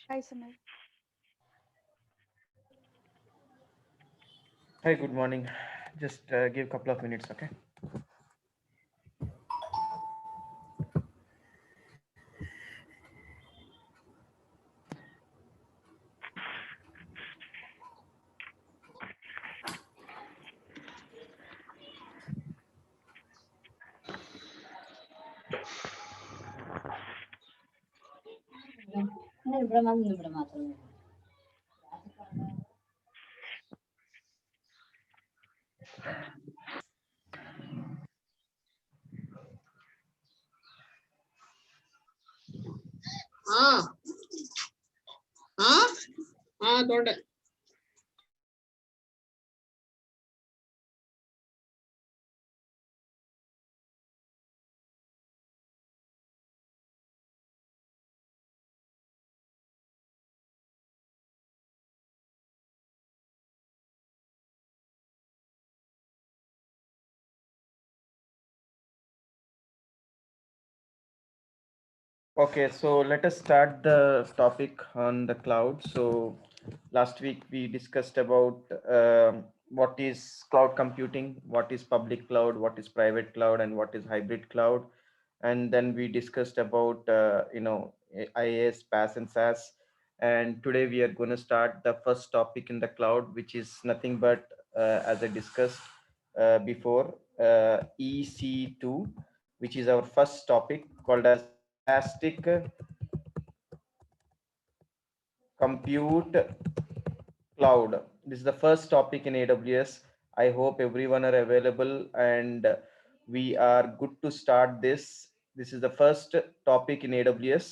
Hi, Samir. Hi, good morning. Just give a couple of minutes, okay? ಹಾ ಹಾ ಹಾ ತೊಂಡೆ Okay, so let us start the topic on the cloud. So last week we discussed about what is cloud computing, what is public cloud, what is private cloud, and what is hybrid cloud. And then we discussed about IaaS, PaaS, and SaaS. And today we are going to start the first topic in the cloud, which is nothing but as I discussed before, EC2, which is our first topic called as Elastic Compute Cloud. This is the first topic in AWS. I hope everyone are available and we are good to start this. This is the first topic in AWS,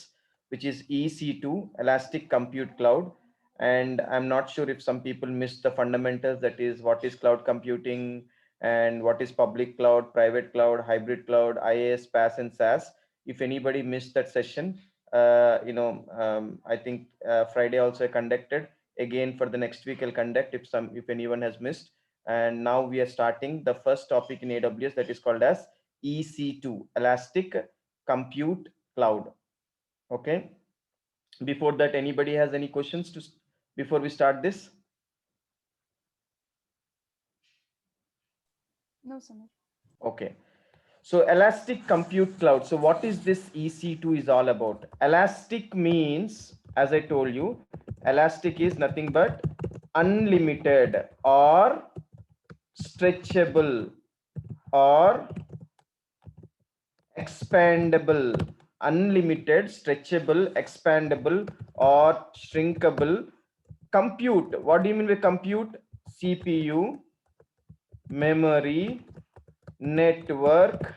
which is EC2, Elastic Compute Cloud. And I'm not sure if some people missed the fundamentals, that is what is cloud computing and what is public cloud, private cloud, hybrid cloud, IaaS, PaaS, and SaaS. If anybody missed that session, I think Friday also I conducted again. For the next week I'll conduct if anyone has missed. And now we are starting the first topic in AWS, that is called as EC2, Elastic Compute Cloud. Okay, before that, anybody has any questions before we start this? No, Samir. Okay, so Elastic Compute Cloud. So what is this EC2 is all about? Elastic means, as I told you, elastic is nothing but unlimited or stretchable or expandable. Unlimited, stretchable, expandable, or shrinkable compute. What do you mean by compute? CPU, memory, network,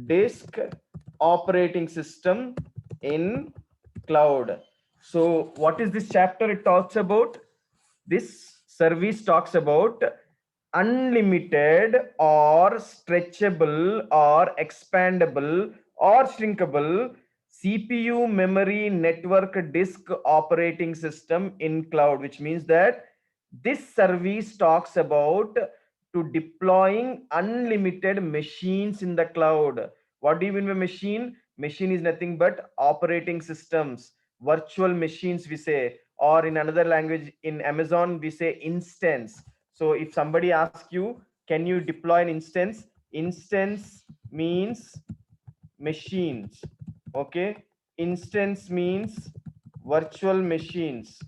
disk, operating system in cloud. So what is this chapter it talks about? This service talks about unlimited or stretchable or expandable or shrinkable CPU, memory, network, disk, operating system in cloud, which means that this service talks about to deploying unlimited machines in the cloud. What do you mean by machine? Machine is nothing but operating systems, virtual machines we say, or in another language in Amazon we say instance. So if somebody asks you, can you deploy an instance? Instance means machines. Okay, instance means virtual machines.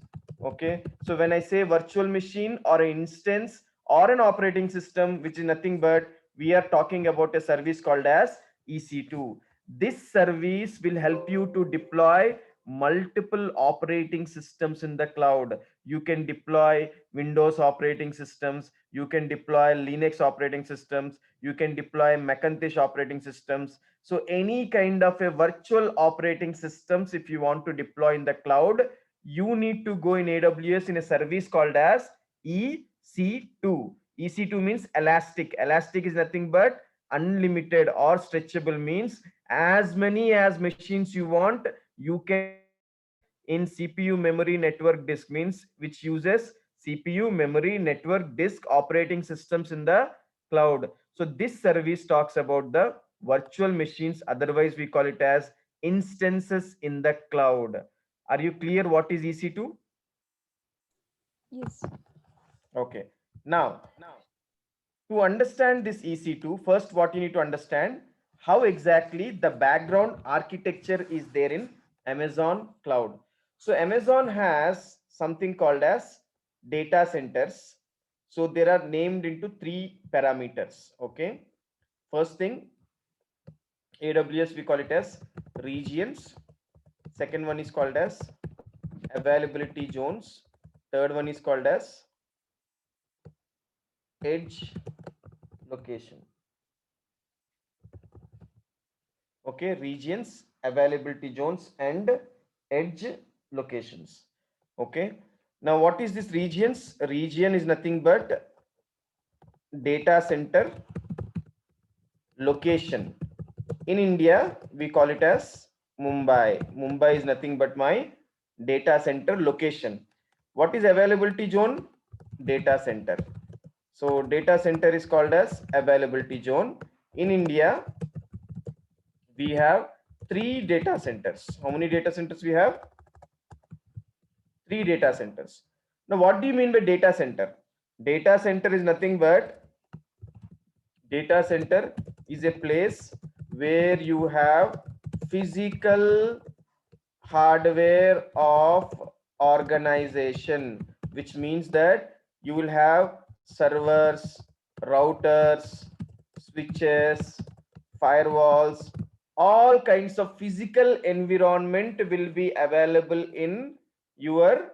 Okay, so when I say virtual machine or an instance or an operating system, which is nothing but we are talking about a service called as EC2. This service will help you to deploy multiple operating systems in the cloud. You can deploy Windows operating systems, you can deploy Linux operating systems, you can deploy Macintosh operating systems. So any kind of a virtual operating systems, if you want to deploy in the cloud, you need to go in AWS in a service called as EC2. EC2 means elastic. Elastic is nothing but unlimited or stretchable, means as many as machines you want, you can deploy in CPU, memory, network, disk, means which uses CPU, memory, network, disk, operating systems in the cloud. So this service talks about the virtual machines, otherwise we call it as instances in the cloud. Are you clear what is EC2? Yes. Okay. Now, to understand this EC2, first what you need to understand, how exactly the background architecture is there in Amazon cloud. So Amazon has something called as data centers. So there are named into three parameters. Okay. First thing, AWS, we call it as regions. Second one is called as availability zones. Third one is called as edge location. Okay, regions, availability zones, and edge locations. Okay, now what is this regions? Region is nothing but data center location. In India, we call it as Mumbai. Mumbai is nothing but my data center location. What is availability zone? Data center. So data center is called as availability zone. In India, we have three data centers. How many data centers we have? Three data centers. Now, what do you mean by data center? Data center is nothing but data center is a place where you have physical hardware of organization, which means that you will have servers, routers, switches, firewalls, all kinds of physical environment will be available in your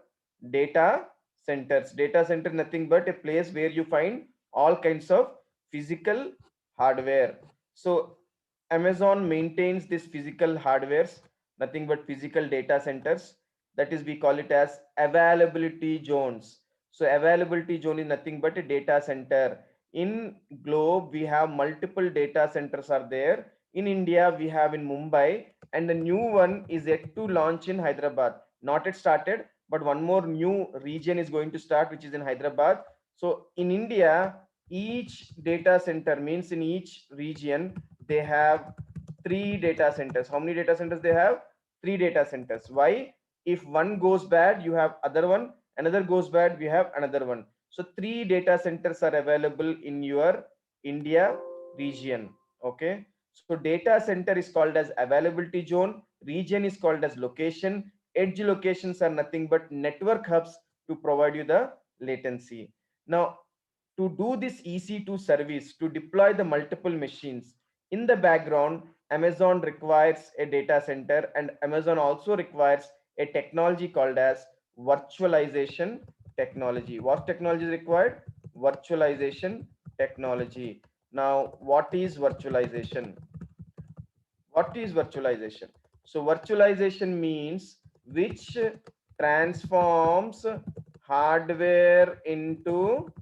data centers. Data center nothing but a place where you find all kinds of physical hardware. So Amazon maintains this physical hardwares, nothing but physical data centers. That is, we call it as availability zones. So availability zone is nothing but a data center. In globe, we have multiple data centers are there. In India, we have in Mumbai, and the new one is yet to launch in Hyderabad. Not yet started, but one more new region is going to start, which is in Hyderabad. So in India, each data center means in each region, they have three data centers. How many data centers they have? Three data centers. Why? If one goes bad, you have other one. Another goes bad, we have another one. So three data centers are available in your India region. Okay. So data center is called as availability zone. Region is called as location. Edge locations are nothing but network hubs to provide you the latency. Now, to do this EC2 service, to deploy the multiple machines, in the background, Amazon requires a data center, and Amazon also requires a technology called as virtualization technology. What technology is required? Virtualization technology. Now, what is virtualization? What is virtualization? So virtualization means which transforms hardware into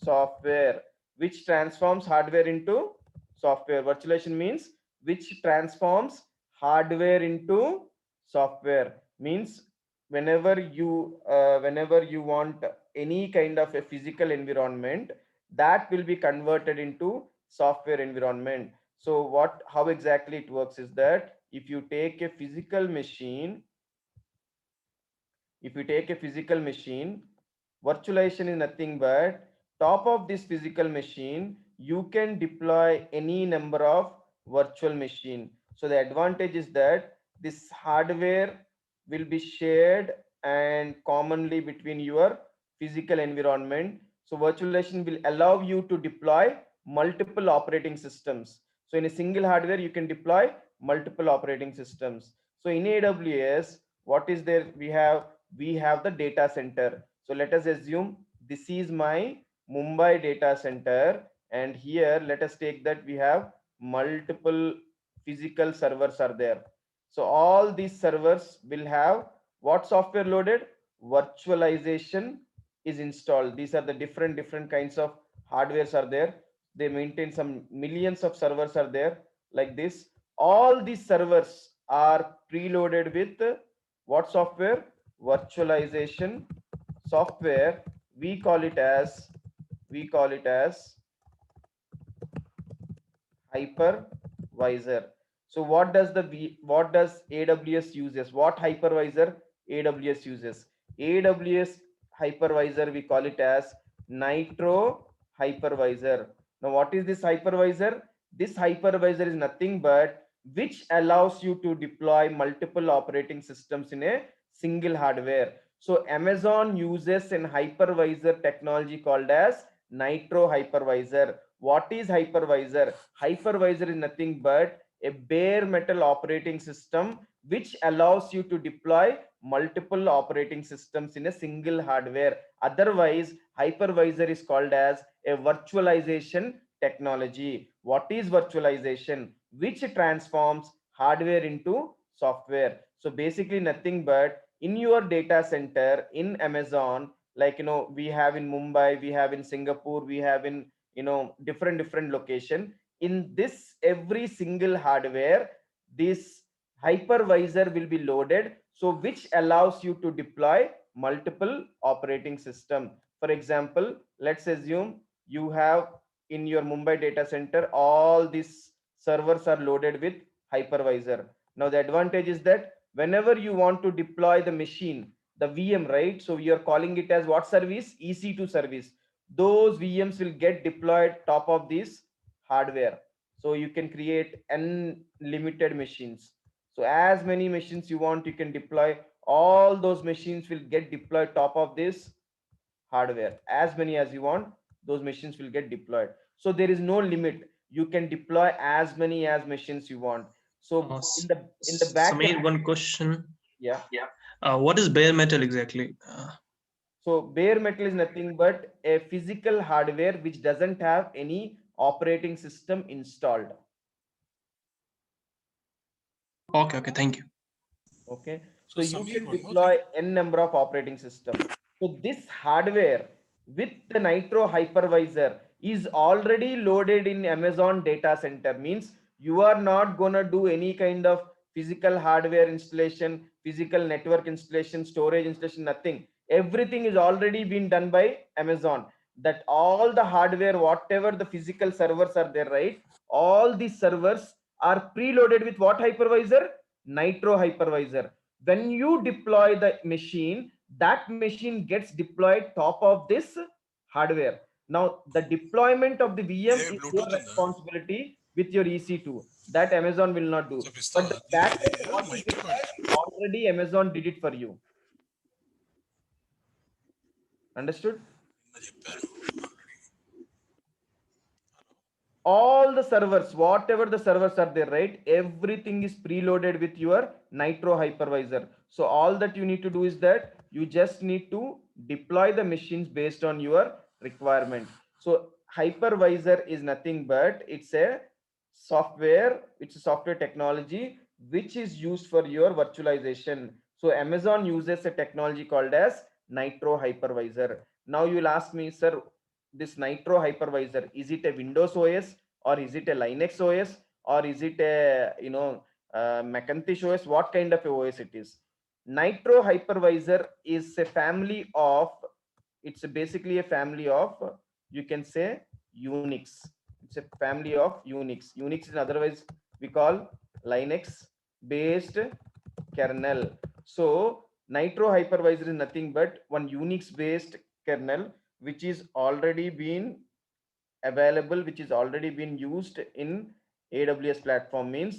software, which transforms hardware into software. Virtualization means which transforms hardware into software. Means whenever you want any kind of a physical environment, that will be converted into software environment. So what, how exactly it works is that if you take a physical machine, if you take a physical machine, virtualization is nothing but top of this physical machine, you can deploy any number of virtual machine. So the advantage is that this hardware will be shared and commonly between your physical environment. So virtualization will allow you to deploy multiple operating systems. So in a single hardware, you can deploy multiple operating systems. So in AWS, what is there? We have the data center. So let us assume this is my Mumbai data center, and here let us take that we have multiple physical servers are there. So all these servers will have what software loaded? Virtualization is installed. These are the different kinds of hardwares are there. They maintain some millions of servers are there like this. All these servers are preloaded with what software? Virtualization software. We call it as hypervisor. So what does AWS uses? What hypervisor AWS uses? AWS hypervisor, we call it as Nitro hypervisor. Now, what is this hypervisor? This hypervisor is nothing but which allows you to deploy multiple operating systems in a single hardware. So Amazon uses an hypervisor technology called as Nitro hypervisor. What is hypervisor? Hypervisor is nothing but a bare metal operating system which allows you to deploy multiple operating systems in a single hardware. Otherwise, hypervisor is called as a virtualization technology. What is virtualization? Which transforms hardware into software. So basically nothing but in your data center in Amazon, like we have in Mumbai, we have in Singapore, we have in different location. In this every single hardware, this hypervisor will be loaded, so which allows you to deploy multiple operating system. For example, let's assume you have in your Mumbai data center all these servers are loaded with hypervisor. Now the advantage is that whenever you want to deploy the machine, the VM, right? So you're calling it as what service? EC2 service. Those VMs will get deployed top of this hardware. So you can create unlimited machines. So as many machines you want, you can deploy. All those machines will get deployed top of this hardware. As many as you want, those machines will get deployed. So there is no limit. You can deploy as many as machines you want. So in the back Sameer, end, one question. yeah. What is bare metal exactly? So bare metal is nothing but a physical hardware which doesn't have any operating system installed. Okay, thank you. Okay, so So you Sameer, can one more deploy thing. n number of operating systems. So this hardware with the Nitro hypervisor is already loaded in Amazon data center. Means you are not gonna do any kind of physical hardware installation, physical network installation, storage installation, nothing. Everything is already been done by Amazon. That all the hardware, whatever the physical servers are there, right? All these servers are preloaded with what hypervisor? Nitro hypervisor. When you deploy the machine, that machine gets deployed top of this hardware. Now the deployment of the VM A is your Bluetooth ఉందా responsibility with your EC2. That Amazon will not do. కొంచెం But ఇస్తావా the నేను back ఇది end, ఏదో what is mike it that already Amazon did it for you? Understood? నిన్న చెప్పారు All the servers, whatever the servers are there, right? Everything is preloaded with your Nitro hypervisor. So all that you need to do is that you just need to deploy the machines based on your requirement. So hypervisor is nothing but it's a software technology which is used for your virtualization. So Amazon uses a technology called as Nitro hypervisor. Now you'll ask me, sir, this Nitro hypervisor, is it a Windows OS or is it a Linux OS or is it a Macintosh OS? What kind of a OS it is? Nitro hypervisor is a family of, it's basically a family of, you can say, Unix. It's a family of Unix. Unix is otherwise we call Linux based kernel. So Nitro hypervisor is nothing but one Unix based kernel which is already been available, which is already been used in AWS platform. Means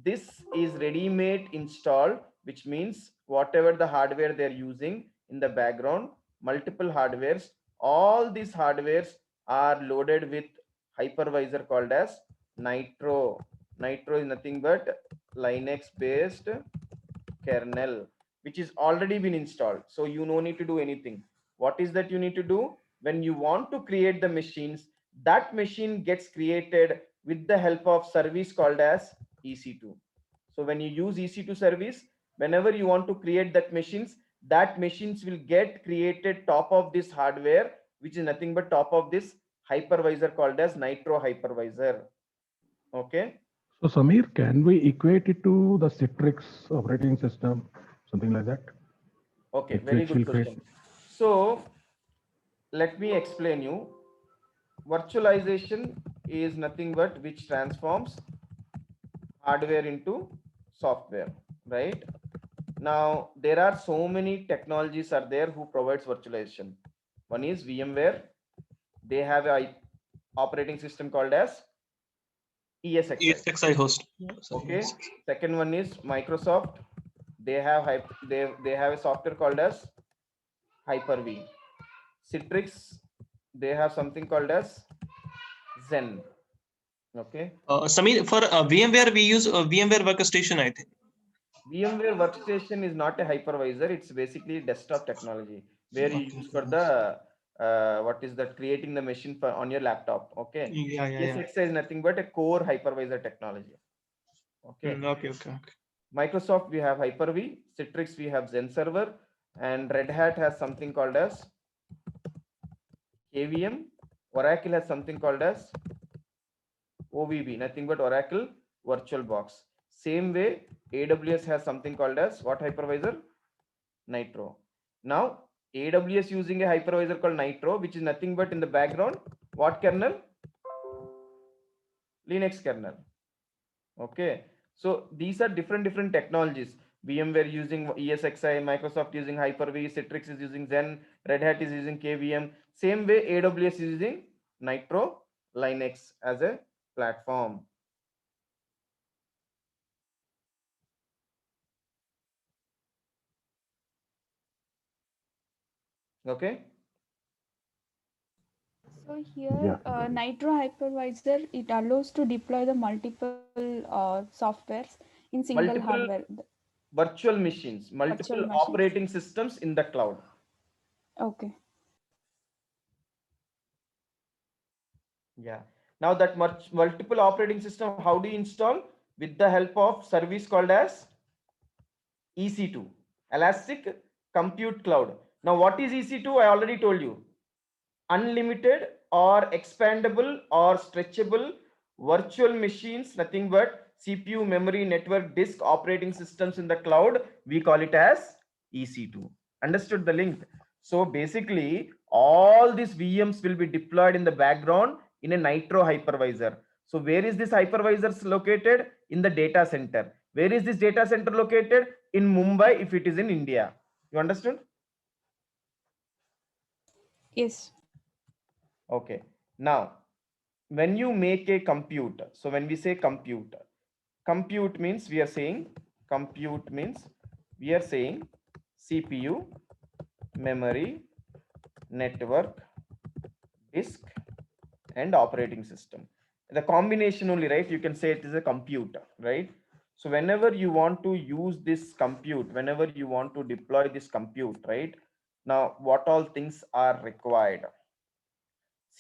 this is ready made installed, which means whatever the hardware they're using in the background, multiple hardwares, all these hardwares are loaded with hypervisor called as Nitro. Nitro is nothing but Linux based kernel which is already been installed, so you no need to do anything. What is that you need to do? When you want to create the machines, that machine gets created with the help of service called as EC2. So when you use EC2 service, whenever you want to create that machines will get created top of this hardware, which is nothing but top of this hypervisor called as Nitro hypervisor. Okay. So Sameer, can we equate it to the Citrix operating system, something like that? Okay, Which very good will create. question. So let me explain you. Virtualization is nothing but which transforms hardware into software, right? Now there are so many technologies are there who provides virtualization. One is VMware. They have a operating system called as ESXi. ESXi host. Okay. Second one is Microsoft. They have they have a software called as Hyper-V. Citrix, they have something called as Zen. Okay. Samir, for VMware, we use VMware Workstation, I think. VMware Workstation is not a hypervisor. It's basically desktop technology where you Okay. use for the what is that, creating the machine for on your laptop. Okay. Yeah, yeah, yeah. ESXi is nothing but a core hypervisor technology. Okay. Okay, okay, okay. Microsoft, we have Hyper-V. Citrix, we have Zen Server, and Red Hat has something called as KVM. Oracle has something called as OVB, nothing but Oracle VirtualBox. Same way, AWS has something called as what hypervisor? Nitro. Now, AWS using a hypervisor called Nitro, which is nothing but in the background, what kernel? Linux kernel. Okay. So these are different technologies. VMware using ESXi, Microsoft using Hyper-V, Citrix is using Zen, Red Hat is using KVM. Same way, AWS is using Nitro Linux as a platform. Okay. So here, Yeah. Nitro Hypervisor, it allows to deploy the multiple softwares in single Multiple hardware. virtual machines, Virtual multiple machines. operating systems in the cloud. Okay. Yeah. Now that multiple operating system, how do you install? With the help of service called as EC2, Elastic Compute Cloud. Now what is EC2? I already told you. Unlimited or expandable or stretchable virtual machines, nothing but CPU, memory, network, disk, operating systems in the cloud. We call it as EC2. Understood the link? So basically, all these VMs will be deployed in the background in a Nitro hypervisor. So where is this hypervisor located? In the data center. Where is this data center located? In Mumbai, if it is in India. You understood? Yes. Okay. Now, when you make a compute, so when we say compute, compute means we are saying CPU, memory, network, disk, and operating system. The combination only, right? You can say it is a compute, right? So whenever you want to use this compute, whenever you want to deploy this compute, right? Now, what all things are required?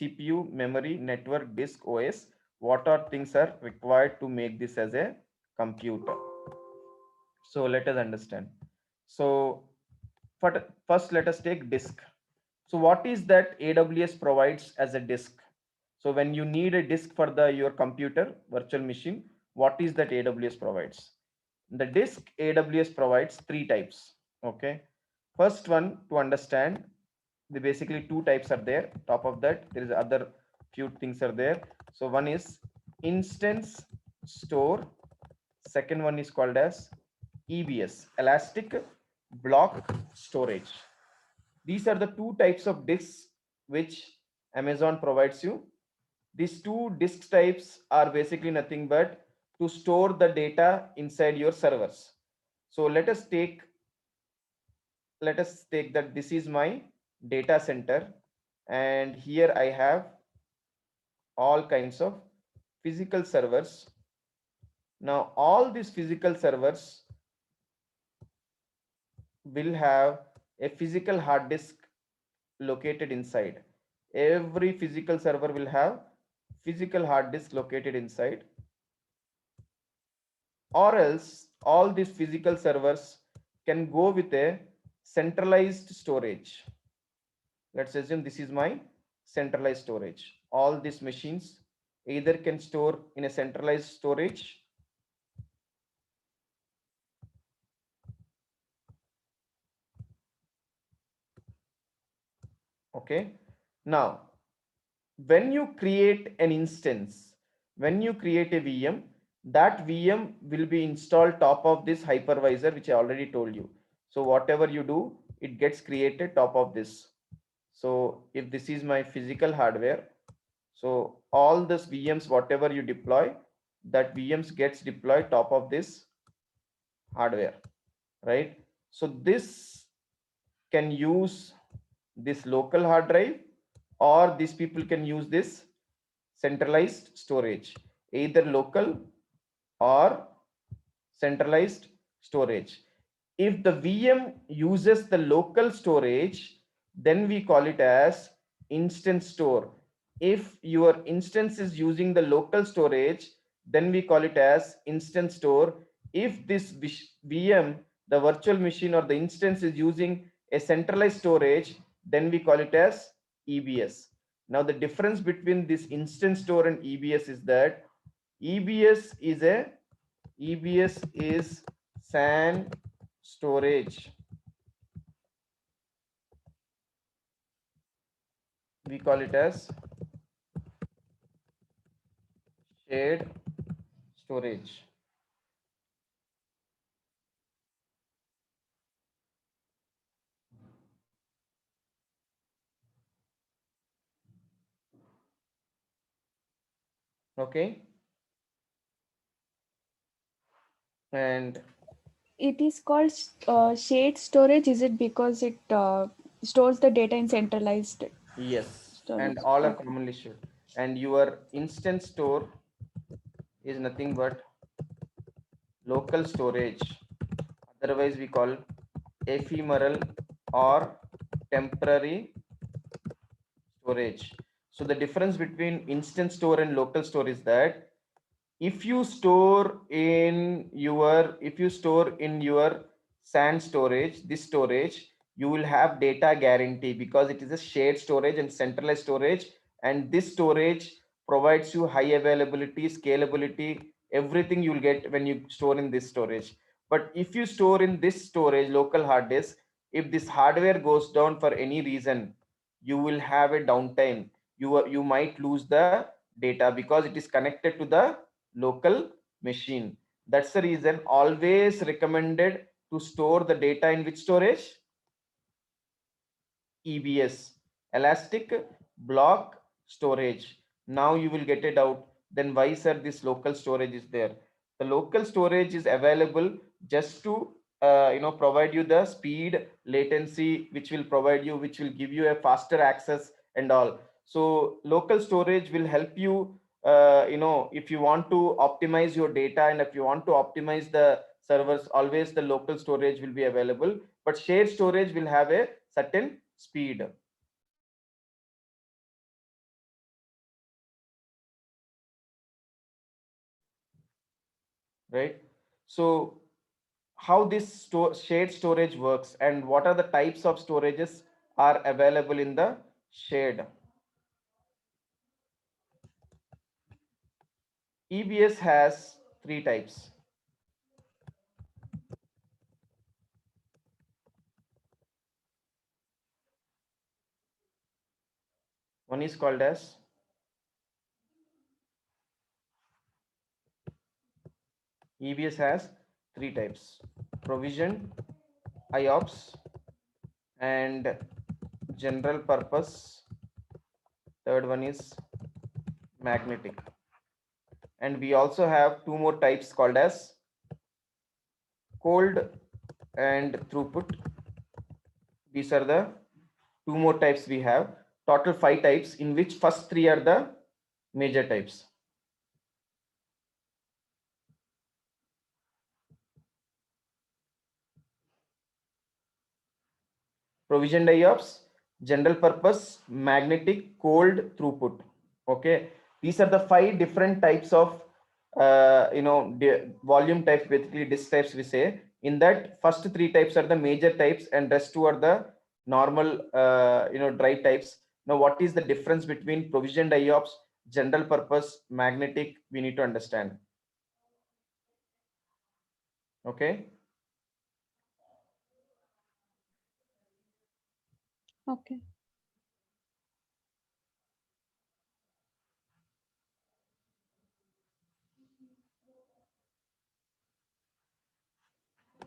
CPU, memory, network, disk, OS. What are things are required to make this as a computer? So let us understand. So first, let us take disk. So what is that AWS provides as a disk? So when you need a disk for your computer virtual machine, what is that AWS provides? The disk AWS provides three types. Okay. First one, to understand, the basically two types are there. Top of that, there is other few things are there. So one is instance store. Second one is called as EBS, elastic block storage. These are the two types of disks which Amazon provides you. These two disk types are basically nothing but to store the data inside your servers. So let us take that this is my data center, and here I have all kinds of physical servers. Now all these physical servers will have a physical hard disk located inside. Every physical server will have physical hard disk located inside, or else all these physical servers can go with a centralized storage. Let's assume this is my centralized storage. All these machines either can store in a centralized storage, okay. Now when you create an instance, when you create a VM, that VM will be installed top of this hypervisor, which I already told you. So whatever you do, it gets created top of this. So if this is my physical hardware, so all this VMs, whatever you deploy, that VMs gets deployed top of this hardware, right? So this can use this local hard drive, or these people can use this centralized storage, either local or centralized storage. If the VM uses the local storage, then we call it as instance store. If your instance is using the local storage, then we call it as instance store. If this VM, the virtual machine or the instance is using a centralized storage, then we call it as EBS. Now the difference between this instance store and EBS is that EBS is a EBS is SAN storage. We call it as shared storage. Okay. And It is called shared storage. Is it because it stores the data in centralized yes, and storage? all are Okay. commonly shared. And your instance store is nothing but local storage. Otherwise, we call ephemeral or temporary storage. So the difference between instance store and local store is that if you store in your SAN storage, this storage, you will have data guarantee because it is a shared storage and centralized storage, and this storage provides you high availability, scalability, everything you'll get when you store in this storage. But if you store in this storage, local hard disk, if this hardware goes down for any reason, you will have a downtime. You might lose the data because it is connected to the local machine. That's the reason always recommended to store the data in which storage? EBS, elastic block storage. Now you will get it out. Then why sir this local storage is there? The local storage is available just to provide you the speed, latency, which will give you a faster access and all. So local storage will help you. If you want to optimize your data and if you want to optimize the servers, always the local storage will be available. But shared storage will have a certain speed. Right? So how this shared storage works and what are the types of storages are available in the shared. EBS has three types. One is called as EBS has three types: provision, IOPS, and general purpose. Third one is magnetic. And we also have two more types called as cold and throughput. These are the two more types we have. Total 5 types, in which first 3 are the major types. Provisioned IOPS, general purpose, magnetic, cold, throughput. Okay, these are the 5 different types of volume types, basically disk types we say. In that, first 3 types are the major types and rest 2 are the normal drive types. Now what is the difference between provisioned IOPS, general purpose, magnetic? We need to understand. Okay. Okay.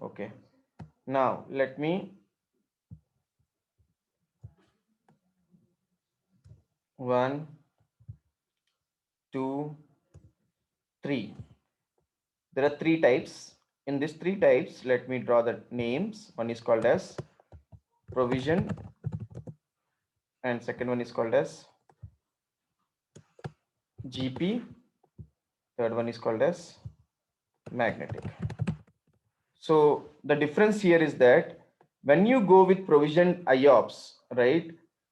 Okay, now let me 1 2 3. There are 3 types. In these 3 types, let me draw the names. One is called as provision, and second one is called as GP. Third one is called as magnetic. So the difference here is that when you go with provisioned IOPS, right?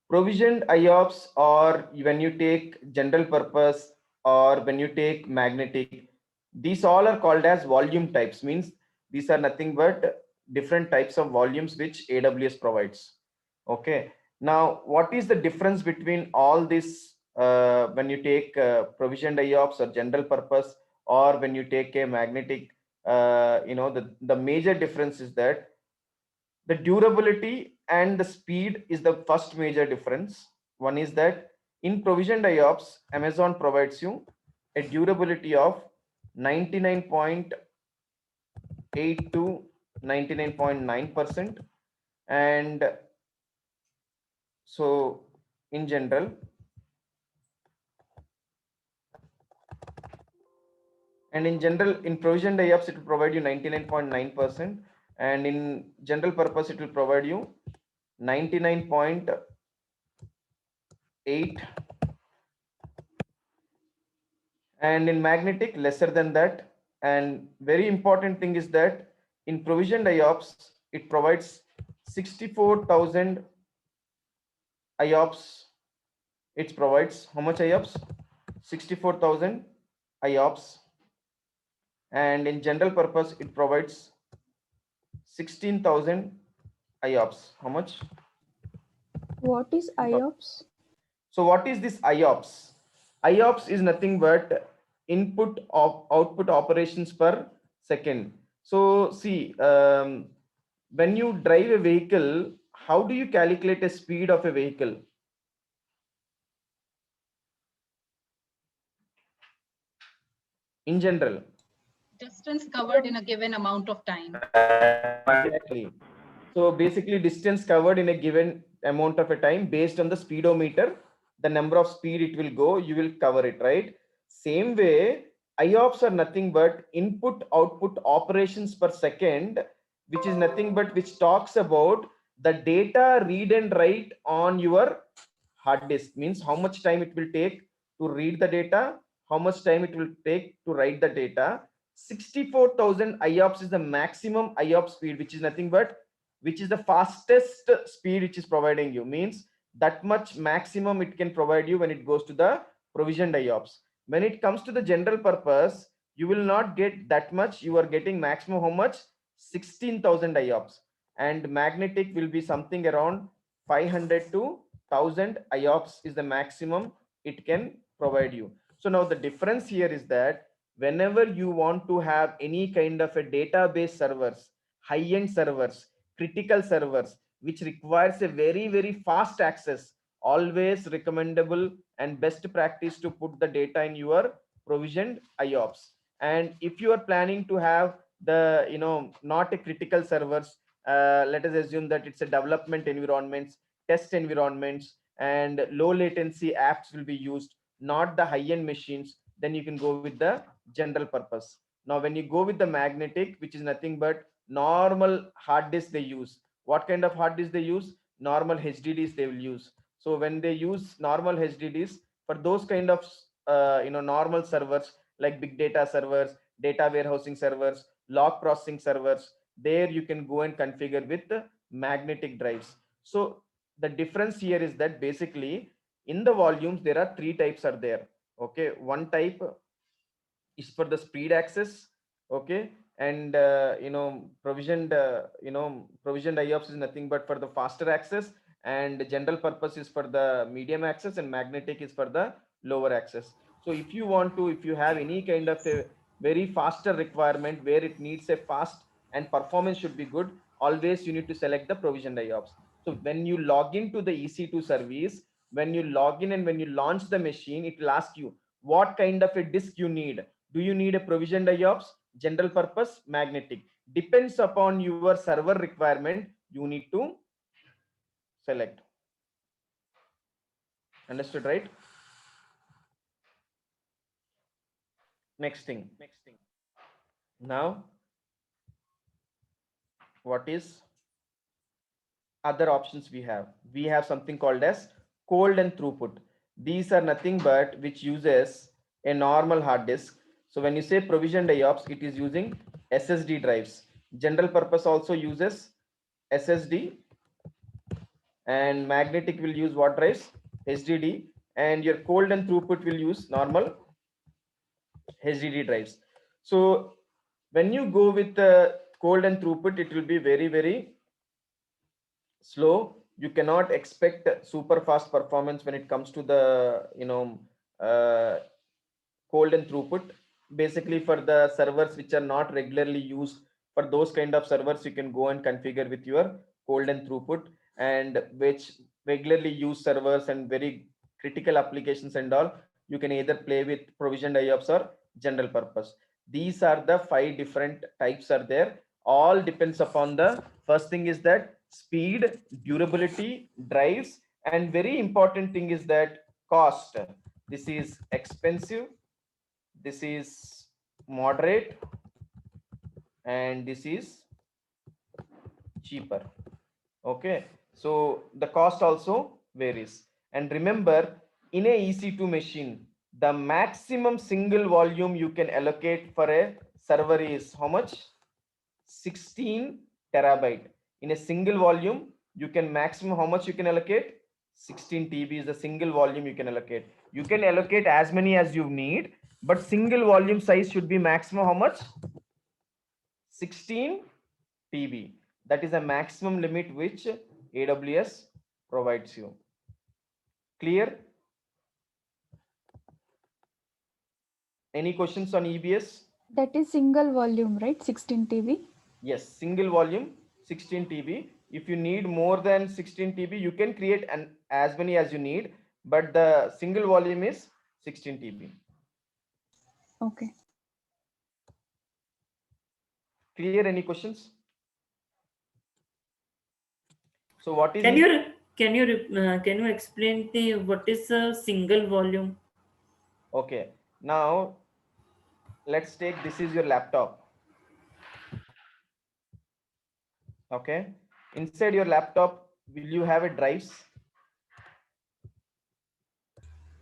Provisioned IOPS, or when you take general purpose, or when you take magnetic, these all are called as volume types. Means these are nothing but different types of volumes which AWS provides. Okay. Now, what is the difference between all this when you take provisioned IOPS or general purpose, or when you take a magnetic? The major difference is that the durability and the speed is the first major difference. One is that in provisioned IOPS, Amazon provides you a durability of 99.8 to 99.9%, and so in general, in provisioned IOPS it will provide you 99.9%, and in general purpose it will provide you 99.8, and in magnetic lesser than that. And very important thing is that in provisioned IOPS it provides 64,000 IOPS. It provides how much IOPS? 64,000 IOPS. And in general purpose it provides 16,000 IOPS. How much? What is IOPS? So what is this IOPS? IOPS is nothing but input of output operations per second. So see, when you drive a vehicle, how do you calculate a speed of a vehicle? In general. Distance covered in a given amount of time. Exactly. So basically distance covered in a given amount of a time based on the speedometer, the number of speed it will go, you will cover it, right? Same way, IOPS are nothing but input output operations per second, which is nothing but which talks about the data read and write on your hard disk. Means how much time it will take to read the data, how much time it will take to write the data. 64,000 IOPS is the maximum IOPS speed, which is nothing but which is the fastest speed which is providing you. Means that much maximum it can provide you when it goes to the provisioned IOPS. When it comes to the general purpose, you will not get that much. You are getting maximum how much? 16,000 IOPS, and magnetic will be something around 500 to 1000 IOPS is the maximum it can provide you. So now the difference here is that whenever you want to have any kind of a database servers, high-end servers, critical servers, which requires a very fast access, always recommendable and best practice to put the data in your provisioned IOPS. And if you are planning to have the not a critical servers, let us assume that it's a development environments, test environments, and low latency apps will be used, not the high-end machines, then you can go with the general purpose. Now when you go with the magnetic, which is nothing but normal hard disk they use. What kind of hard disk they use? Normal HDDs they will use. So when they use normal HDDs for those kind of normal servers like big data servers, data warehousing servers, log processing servers, there you can go and configure with the magnetic drives. So the difference here is that basically in the volumes there are 3 types are there. Okay, one type is for the speed access. Okay, and provisioned IOPS is nothing but for the faster access, and general purpose is for the medium access, and magnetic is for the lower access. So if you have any kind of a very faster requirement where it needs a fast and performance should be good, always you need to select the provisioned IOPS. So when you log into the EC2 service, when you log in and when you launch the machine, it will ask you what kind of a disk you need. Do you need a provisioned IOPS, general purpose, magnetic? depends upon your server requirement, you need to select. Understood, right? Next thing. Now, what is other options we have? We have something called as cold and throughput. These are nothing but which uses a normal hard disk. So when you say provisioned IOPS, it is using SSD drives. General purpose also uses SSD, and magnetic will use what drives? HDD, and your cold and throughput will use normal HDD drives. So when you go with the cold and throughput, it will be very, very slow. You cannot expect super fast performance when it comes to the cold and throughput. Basically, for the servers which are not regularly used, for those kind of servers, you can go and configure with your cold and throughput, and which regularly use servers and very critical applications and all, you can either play with provisioned IOPS or general purpose. These are the 5 different types are there. All depends upon the first thing is that speed, durability, drives, and very important thing is that cost. This is expensive, this is moderate, and this is cheaper. Okay, so the cost also varies. And remember, in a EC2 machine, the maximum single volume you can allocate for a server is how much? 16 terabyte. In a single volume, you can maximum how much you can allocate? 16 TB is the single volume you can allocate. You can allocate as many as you need, but single volume size should be maximum how much? 16 TB. That is a maximum limit which AWS provides you. Clear? Any questions on EBS? That is single volume, right? 16 TB. Yes, single volume 16 TB. If you need more than 16 TB, you can create as many as you need, but the single volume is 16 TB. Okay. Clear? Any questions? So what is Can you explain what is a single volume? Okay, now let's take, this is your laptop. Okay, inside your laptop, will you have a drives?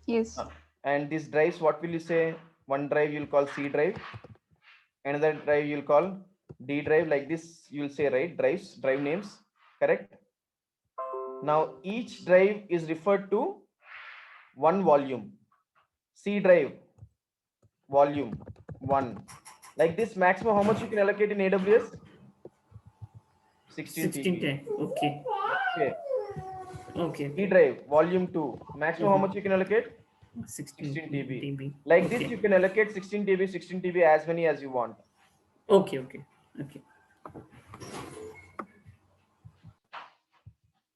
Yes. And these drives, what will you say? One drive you'll call C drive, another drive you'll call D drive, like this you'll say, right? Drives, drive names, correct? Now each drive is referred to one volume. C drive, volume 1. Like this, maximum how much you can allocate in AWS? 16 TB. Okay. Okay. Okay. D drive, volume 2. Maximum how much you can allocate? 16 TB. Like this, you can allocate 16 TB as many as you want. Okay.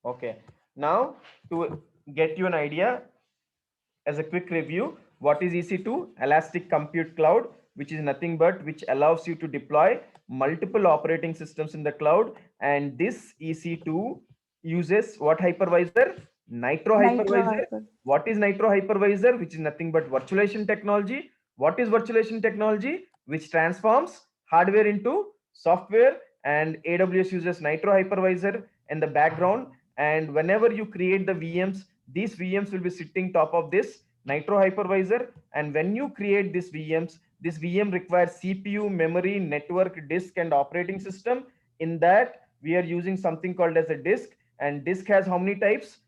Okay. Now, to get you an idea, as a quick review, what is EC2? Elastic Compute Cloud, which is nothing but which allows you to deploy multiple operating systems in the cloud. And this EC2 uses what hypervisor? Nitro hypervisor. What is Nitro hypervisor? Which is nothing but virtualization technology. What is virtualization technology? Which transforms hardware into software, and AWS uses Nitro hypervisor in the background. And whenever you create the VMs, these VMs will be sitting top of this Nitro hypervisor. And when you create these VMs, this VM requires CPU, memory, network, disk, and operating system. In that, we are using something called as a disk. And disk has how many types?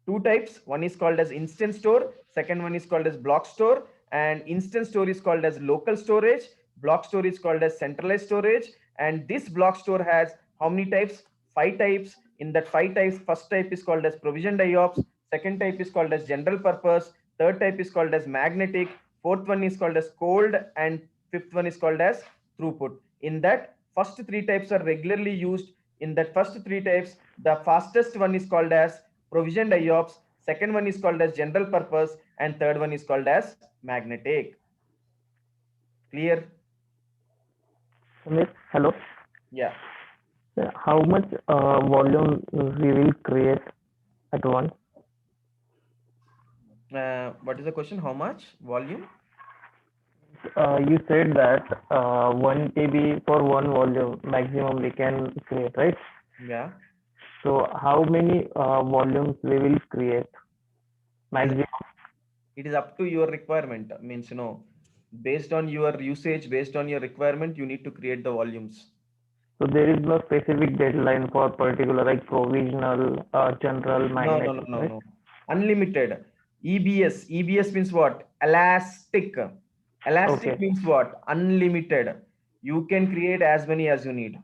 2 types. One is called as instant store. Second one is called as block store. And instant store is called as local storage. Block store is called as centralized storage. And this block store has how many types? 5 types. In that 5 types, first type is called as provisioned IOPS. Second type is called as general purpose. Third type is called as magnetic. Fourth one is called as cold. And fifth one is called as throughput. In that, first 3 types are regularly used. In that first 3 types, the fastest one is called as provisioned IOPS. Second one is called as general purpose. And third one is called as magnetic. Clear? Hello? Yeah. How much volume we will create at once? What is the question? How much volume? You said that 1 KB for one volume maximum we can create, right? Yeah. So how many volumes we will create maximum? It is up to your requirement. Means, based on your usage, based on your requirement, you need to create the volumes. So there is no specific deadline for particular like provisional, general, No, no, magnetic, no, no, right? no. Unlimited. EBS. EBS means what? Elastic. Elastic Okay. means what? Unlimited. You can create as many as you need.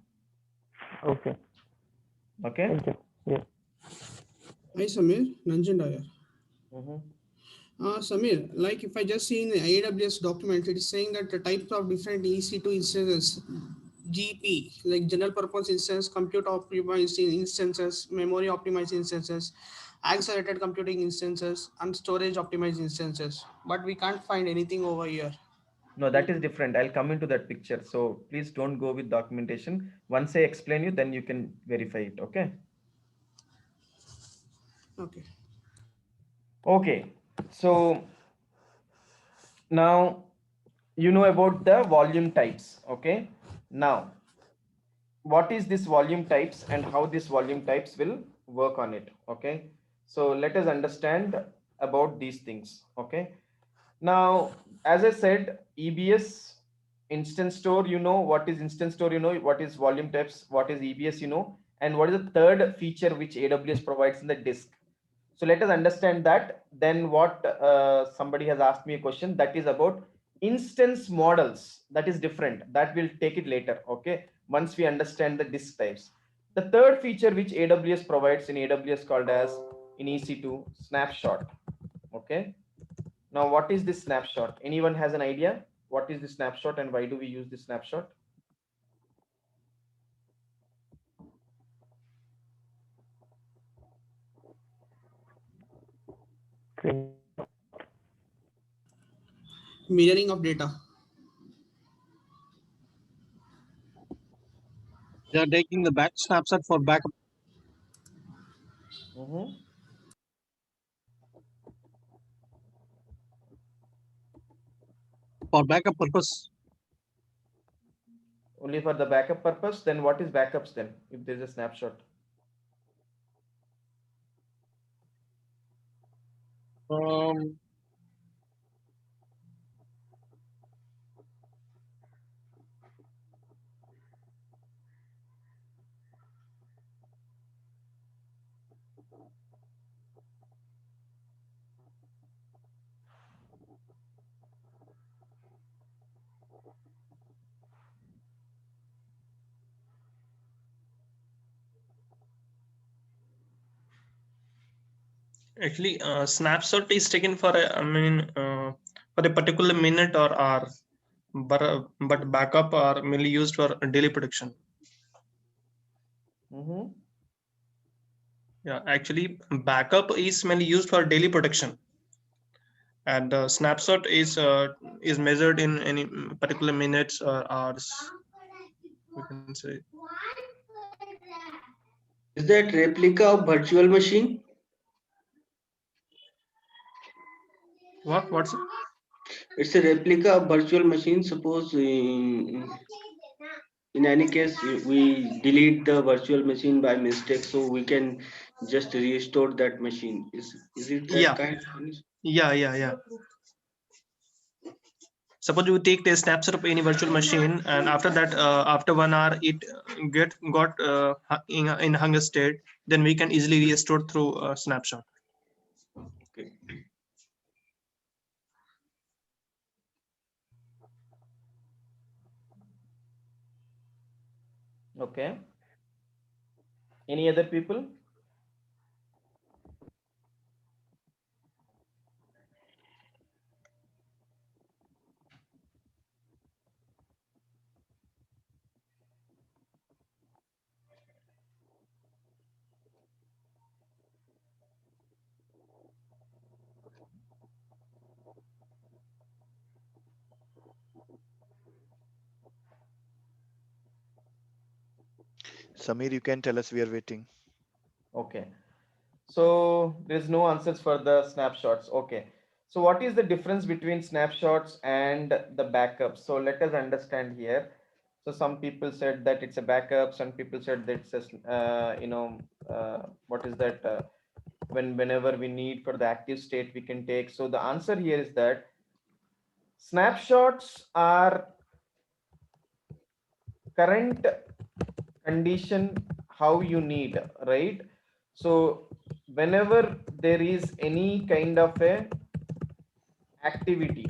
Okay. Okay. Thank you. Yeah. Hi, Samir. Nanjanda here. Mhm. Samir, like if I just see in the AWS document, it is saying that the types of different EC2 instances, GP, like general purpose instance, compute optimized instances, memory optimized instances, accelerated computing instances, and storage optimized instances. But we can't find anything over here. No, that is different. I'll come into that picture. So please don't go with documentation. Once I explain you, then you can verify it. Okay. Okay. Okay. So now you know about the volume types. Okay. Now, what is this volume types and how this volume types will work on it? Okay. So let us understand about these things. Okay. Now, as I said, EBS, instance store, you know what is instance store, you know what is volume types, what is EBS, you know, and what is the third feature which AWS provides in the disk. So let us understand that. Then what somebody has asked me a question that is about instance models. That is different. That we'll take it later. Okay. Once we understand the disk types. The third feature which AWS provides in AWS called as in EC2 snapshot. Okay. Now, what is this snapshot? Anyone has an idea? What is the snapshot and why do we use this snapshot? Mirroring of data. They are taking the back snapshot for backup. Mhm. For backup purpose. Only for the backup purpose. Then what is backups then? If there's a snapshot. Um, Actually, snapshot is taken for for a particular minute or hour, but backup are mainly used for daily protection. Mhm. Yeah, actually, backup is mainly used for daily protection, and snapshot is measured in any particular minutes or hours. We can say. Is that replica of virtual machine? What's it? It's a replica of virtual machine. Suppose in any case we delete the virtual machine by mistake, so we can just restore that machine. Is it that Yeah, kind of thing? yeah. Suppose you take a snapshot of any virtual machine, and after that, after 1 hour, it got in hunger state. Then we can easily restore through snapshot. Okay. Okay. Any other people? Samir, you can tell us, we are waiting. Okay. So there's no answers for the snapshots. Okay. So what is the difference between snapshots and the backup? So let us understand here. So some people said that it's a backup. Some people said that it's a, what is that? Whenever we need for the active state, we can take. So the answer here is that snapshots are current condition how you need, right? So whenever there is any kind of a activity,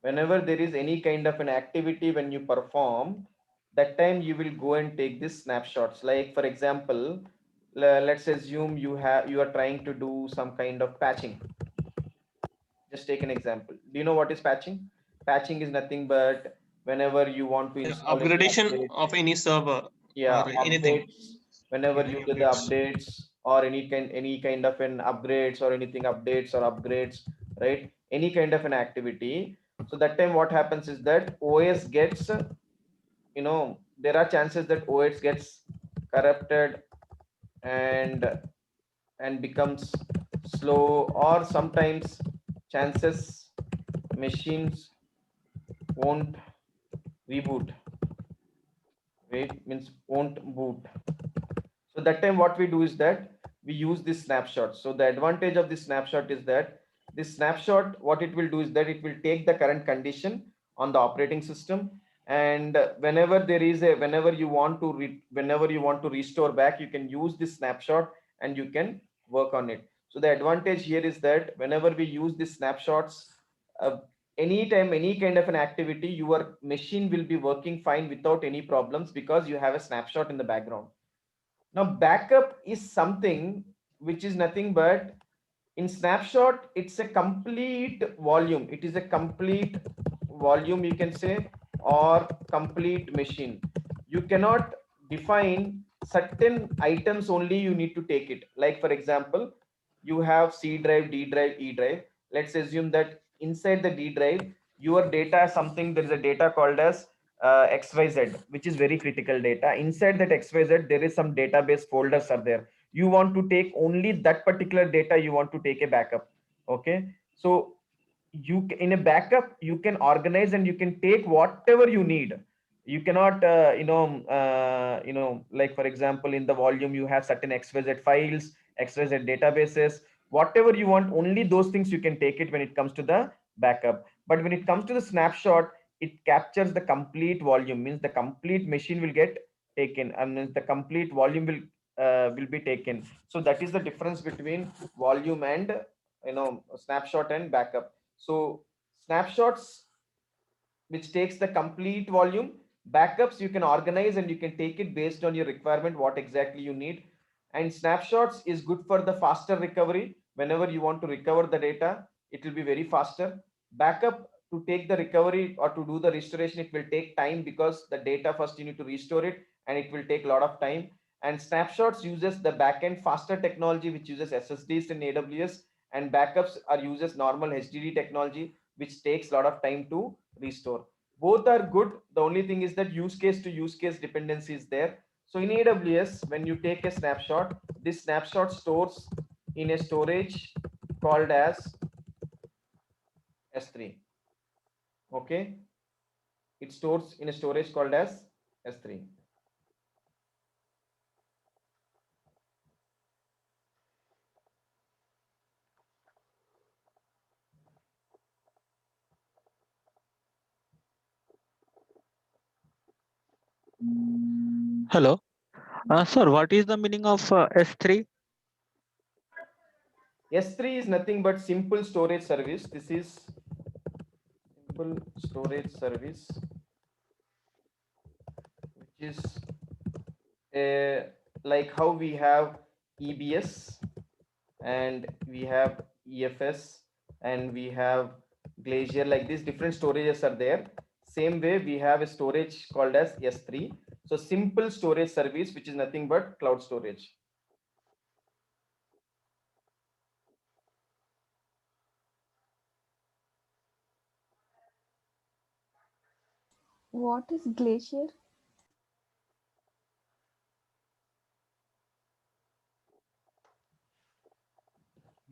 whenever there is any kind of an activity when you perform, that time you will go and take these snapshots. Like for example, let's assume you are trying to do some kind of patching. Just take an example. Do you know what is patching? Patching is nothing but whenever you want to install any Upgradation update, of any server yeah, or anything. updates, whenever you do the updates or any kind of an upgrades or anything updates or upgrades, right? Any kind of an activity. So that time what happens is that OS gets, there are chances that OS gets corrupted and becomes slow, or sometimes chances machines won't reboot, right? Means won't boot. So that time what we do is that we use this snapshot. So the advantage of this snapshot is that this snapshot, what it will do is that it will take the current condition on the operating system, and whenever there is a whenever you want to restore back, you can use this snapshot and you can work on it. So the advantage here is that whenever we use these snapshots, uh, anytime any kind of an activity, your machine will be working fine without any problems because you have a snapshot in the background. Now, backup is something which is nothing but in snapshot, it's a complete volume. It is a complete volume, you can say, or complete machine. You cannot define certain items only you need to take it. Like, for example, you have C drive, D drive, E drive. Let's assume that inside the D drive, your data, something, there is a data called as XYZ, which is very critical data. Inside that XYZ, there is some database folders are there. You want to take only that particular data, you want to take a backup. Okay. So in a backup, you can organize and you can take whatever you need. You cannot, like for example, in the volume, you have certain XYZ files, XYZ databases, whatever you want, only those things you can take it when it comes to the backup. But when it comes to the snapshot, it captures the complete volume, means the complete machine will get taken, and the complete volume will be taken. So that is the difference between volume and snapshot and backup. So snapshots, which takes the complete volume, backups you can organize and you can take it based on your requirement, what exactly you need. And snapshots is good for the faster recovery. Whenever you want to recover the data, it will be very faster. Backup, to take the recovery or to do the restoration, it will take time because the data first you need to restore it and it will take a lot of time. And snapshots uses the backend faster technology, which uses SSDs in AWS, and backups are uses normal HDD technology, which takes a lot of time to restore. Both are good. The only thing is that use case to use case dependency is there. So in AWS, when you take a snapshot, this snapshot stores in a storage called as S3. Okay. It stores in a storage called as S3. Hello. Sir, what is the meaning of S3? S3 is nothing but simple storage service. This is simple storage service, which is like how we have EBS and we have EFS and we have Glacier, like these different storages are there. Same way we have a storage called as S3. So simple storage service, which is nothing but cloud storage. What is Glacier?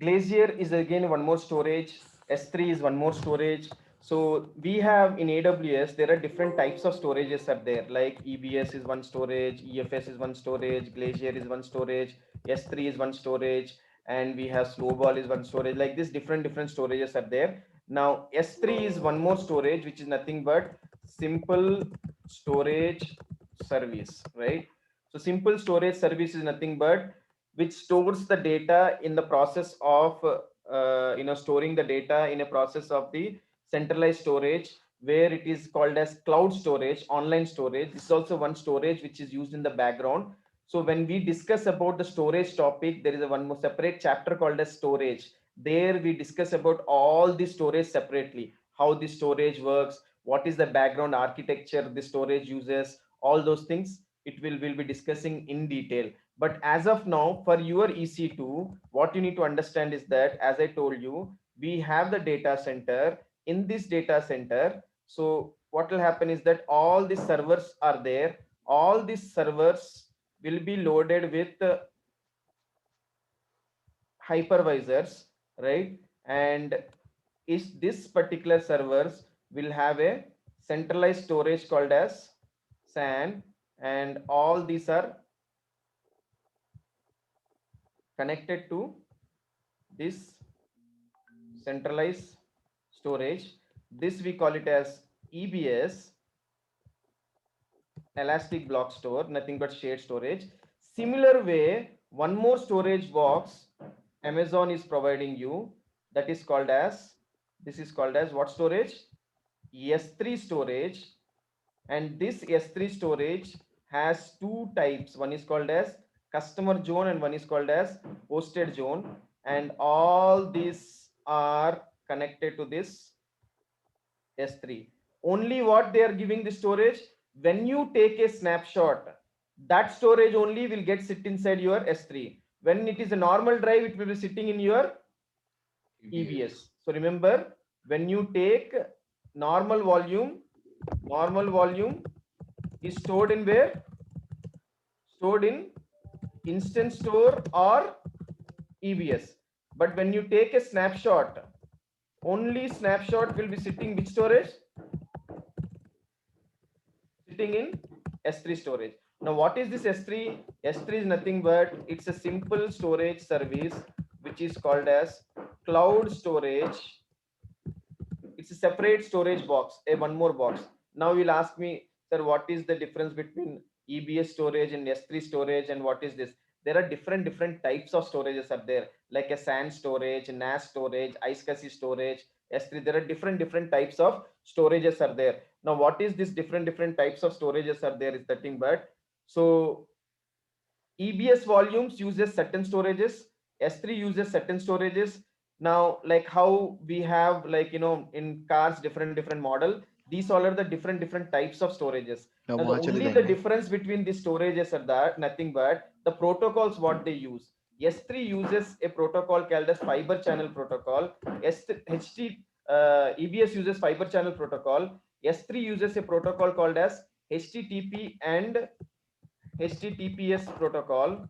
Glacier is again one more storage. S3 is one more storage. So we have in AWS, there are different types of storages are there. Like EBS is one storage, EFS is one storage, Glacier is one storage, S3 is one storage, and we have Snowball is one storage. Like this, different storages are there. Now S3 is one more storage, which is nothing but simple storage service, right? So simple storage service is nothing but which stores the data in the process of storing the data in a process of the centralized storage, where it is called as cloud storage, online storage. This is also one storage which is used in the background. So when we discuss about the storage topic, there is a one more separate chapter called as storage. There we discuss about all the storage separately, how the storage works, what is the background architecture the storage uses, all those things we'll be discussing in detail. But as of now, for your EC2, what you need to understand is that, as I told you, we have the data center. In this data center, so what will happen is that all the servers are there. All these servers will be loaded with hypervisors, right? And is this particular servers will have a centralized storage called as SAN, and all these are connected to this centralized storage. This we call it as EBS, elastic block store, nothing but shared storage. Similar way, one more storage box Amazon is providing you, that is called as, this is called as what storage? S3 storage. And this S3 storage has two types. One is called as customer zone and one is called as hosted zone. And all these are connected to this S3. Only what they are giving the storage, when you take a snapshot, that storage only will get sit inside your S3. When it is a normal drive, it will be sitting in your EBS. So remember, when you take normal volume is stored in where? Stored in instant store or EBS. But when you take a snapshot, only snapshot will be sitting which storage? Sitting in S3 storage. Now what is this S3? S3 is nothing but it's a simple storage service which is called as cloud storage. It's a separate storage box, a one more box. Now you'll ask me, sir, what is the difference between EBS storage and S3 storage, and what is this? There are different types of storages are there, like a SAN storage, NAS storage, iSCSI storage, S3. There are different types of storages are there. Now what is this different types of storages are there is nothing but, so EBS volumes uses certain storages, S3 uses certain storages. Now like how we have, like, in cars different model, these all are the different types of storages. Now only the difference between the storages are that nothing but the protocols what they use. S3 uses a protocol called as fiber channel protocol. EBS uses fiber channel protocol. S3 uses a protocol called as HTTP and HTTPS protocol,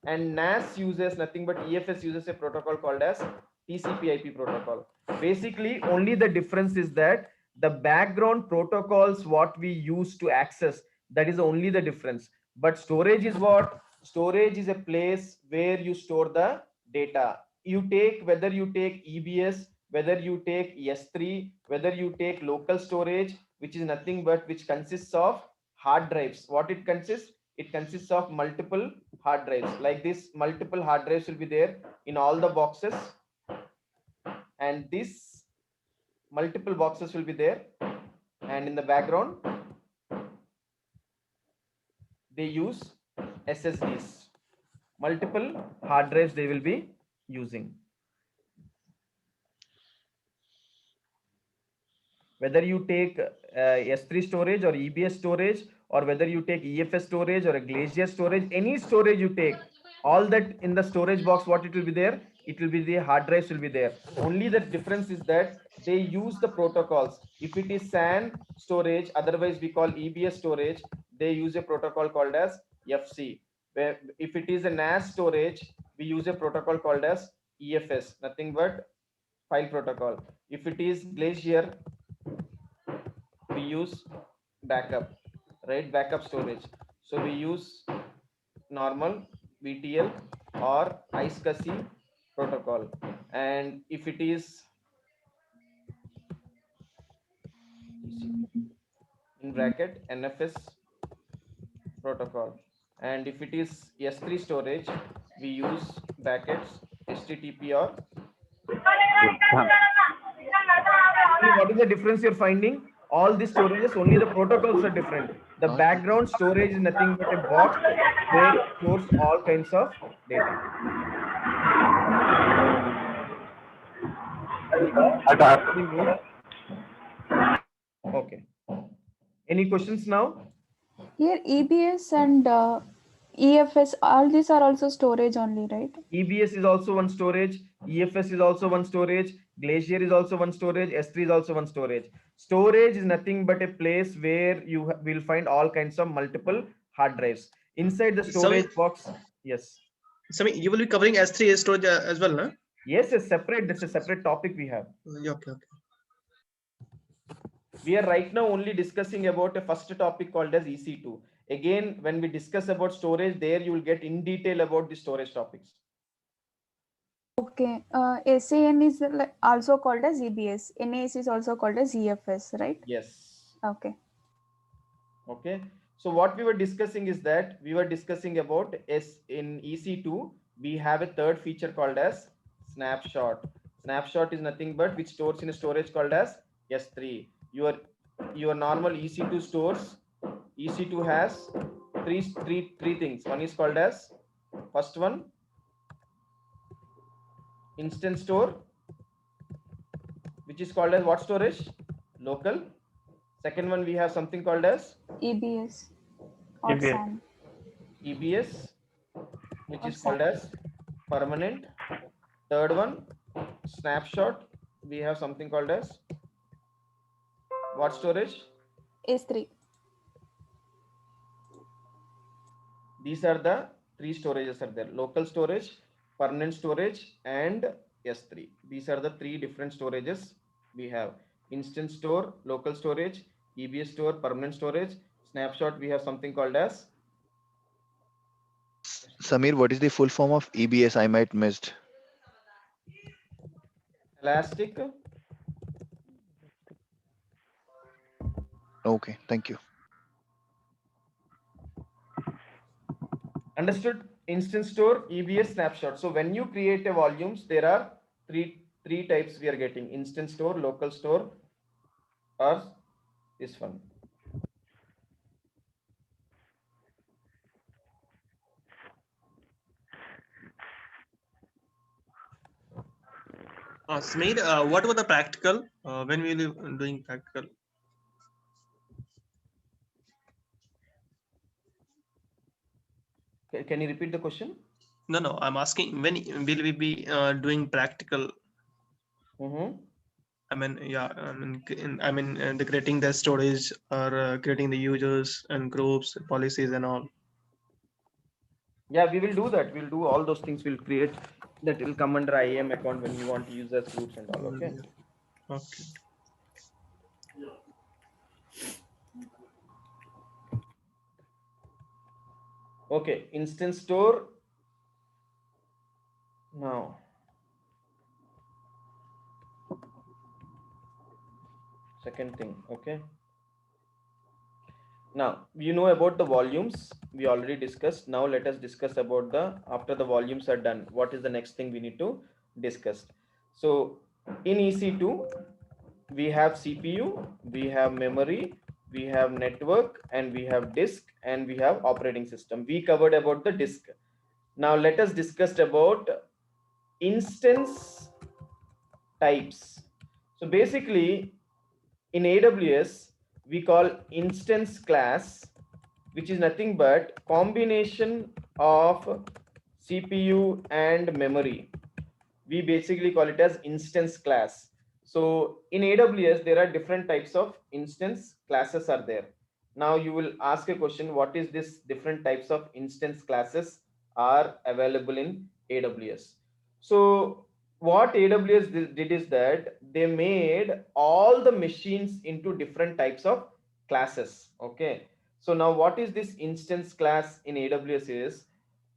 and NAS uses nothing but EFS uses a protocol called as TCP/IP protocol. Basically, only the difference is that the background protocols what we use to access, that is only the difference. But storage is what? Storage is a place where you store the data. You take, whether you take EBS, whether you take S3, whether you take local storage, which is nothing but which consists of hard drives. What it consists? It consists of multiple hard drives. Like this, multiple hard drives will be there in all the boxes, and this multiple boxes will be there, and in the background they use SSDs. Multiple hard drives they will be using. Whether you take S3 storage or EBS storage, or whether you take EFS storage or a Glacier storage, any storage you take, all that in the storage box, what it will be there? It will be the hard drives will be there. Only the difference is that they use the protocols. If it is SAN storage, otherwise we call EBS storage, they use a protocol called as FC. Where if it is a NAS storage, we use a protocol called as EFS, nothing but file protocol. If it is Glacier, we use backup, right? Backup storage. So we use normal VTL or iSCSI protocol. And if it is in bracket NFS protocol, and if it is S3 storage, we use brackets HTTP or. What is the difference you're finding? All these storages, only the protocols are different. The background storage is nothing but a box where it stores all kinds of data. Okay. Any questions now? Here, EBS and EFS, all these are also storage only, right? EBS is also one storage. EFS is also one storage. Glacier is also one storage. S3 is also one storage. Storage is nothing but a place where you will find all kinds of multiple hard drives. Inside the storage box, yes. Sami, you will be covering S3 storage as well, no? Yes, it's separate. That's a separate topic we have. Okay. We are right now only discussing about a first topic called as EC2. Again, when we discuss about storage, there you will get in detail about the storage topics. Okay. SAN is also called as EBS. NAS is also called as EFS, right? Yes. Okay. Okay. So what we were discussing is that we were discussing about in EC2, we have a third feature called as snapshot. Snapshot is nothing but which stores in a storage called as S3. Your normal EC2 stores. EC2 has three things. One is called as, first one, instance store, which is called as what storage? Local. Second one, we have something called as EBS or SAN. EBS, which is called as permanent. Third one, snapshot, we have something called as what storage? S3. These are the three storages are there: local storage, permanent storage, and S3. These are the three different storages we have: instance store, local storage, EBS store, permanent storage. Snapshot, we have something called as. Samir, what is the full form of EBS? I might missed. Elastic. Okay, thank you. Understood? Instance store, EBS, snapshot. So when you create a volumes, there are three types we are getting: instance store, local store, or this one. Sameer, what about the practical? When will you be doing practical? Can you repeat the question? No, I'm asking when will we be doing practical? I mean, yeah, the creating the storage or creating the users and groups, policies and all. Yeah, we will do that. We'll do all those things. We'll create that. Will come under IAM account when you want to use as groups and all. Okay. Okay. Okay, instance store. Now, second thing. Okay. Now, you know about the volumes. We already discussed. Now let us discuss about after the volumes are done, what is the next thing we need to discuss. So in EC2, we have CPU, we have memory, we have network, and we have disk, and we have operating system. We covered about the disk. Now let us discuss about instance types. So basically in AWS, we call instance class, which is nothing but combination of CPU and memory. We basically call it as instance class. So in AWS, there are different types of instance classes are there. Now you will ask a question, what is this different types of instance classes are available in AWS? So what AWS did is that they made all the machines into different types of classes. Okay. So now what is this instance class in AWS is,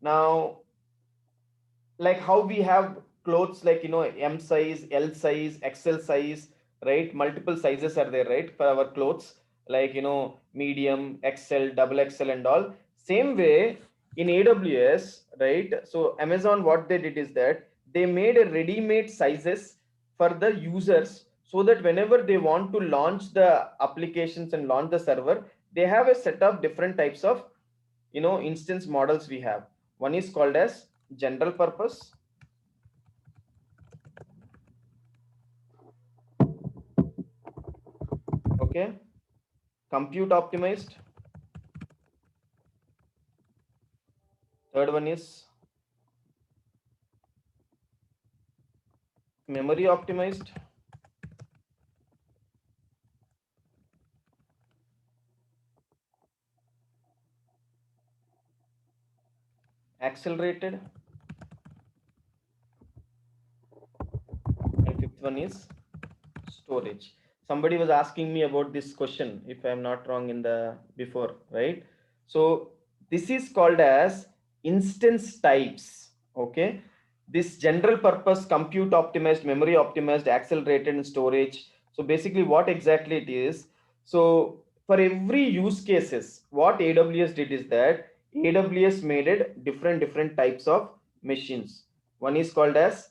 now like how we have clothes like, M size, L size, XL size, right? Multiple sizes are there, right? For our clothes, like, medium, XL, double XL and all. Same way in AWS, right? So Amazon, what they did is that they made a ready-made sizes for the users, so that whenever they want to launch the applications and launch the server, they have a set of different types of, instance models we have. One is called as general purpose. Okay. Compute optimized. Third one is memory optimized. Accelerated. And fifth one is storage. Somebody was asking me about this question, if I'm not wrong, in the before, right? So this is called as instance types. Okay. This general purpose, compute optimized, memory optimized, accelerated, and storage. So basically what exactly it is, so for every use cases, what AWS did is that AWS made it different types of machines. One is called as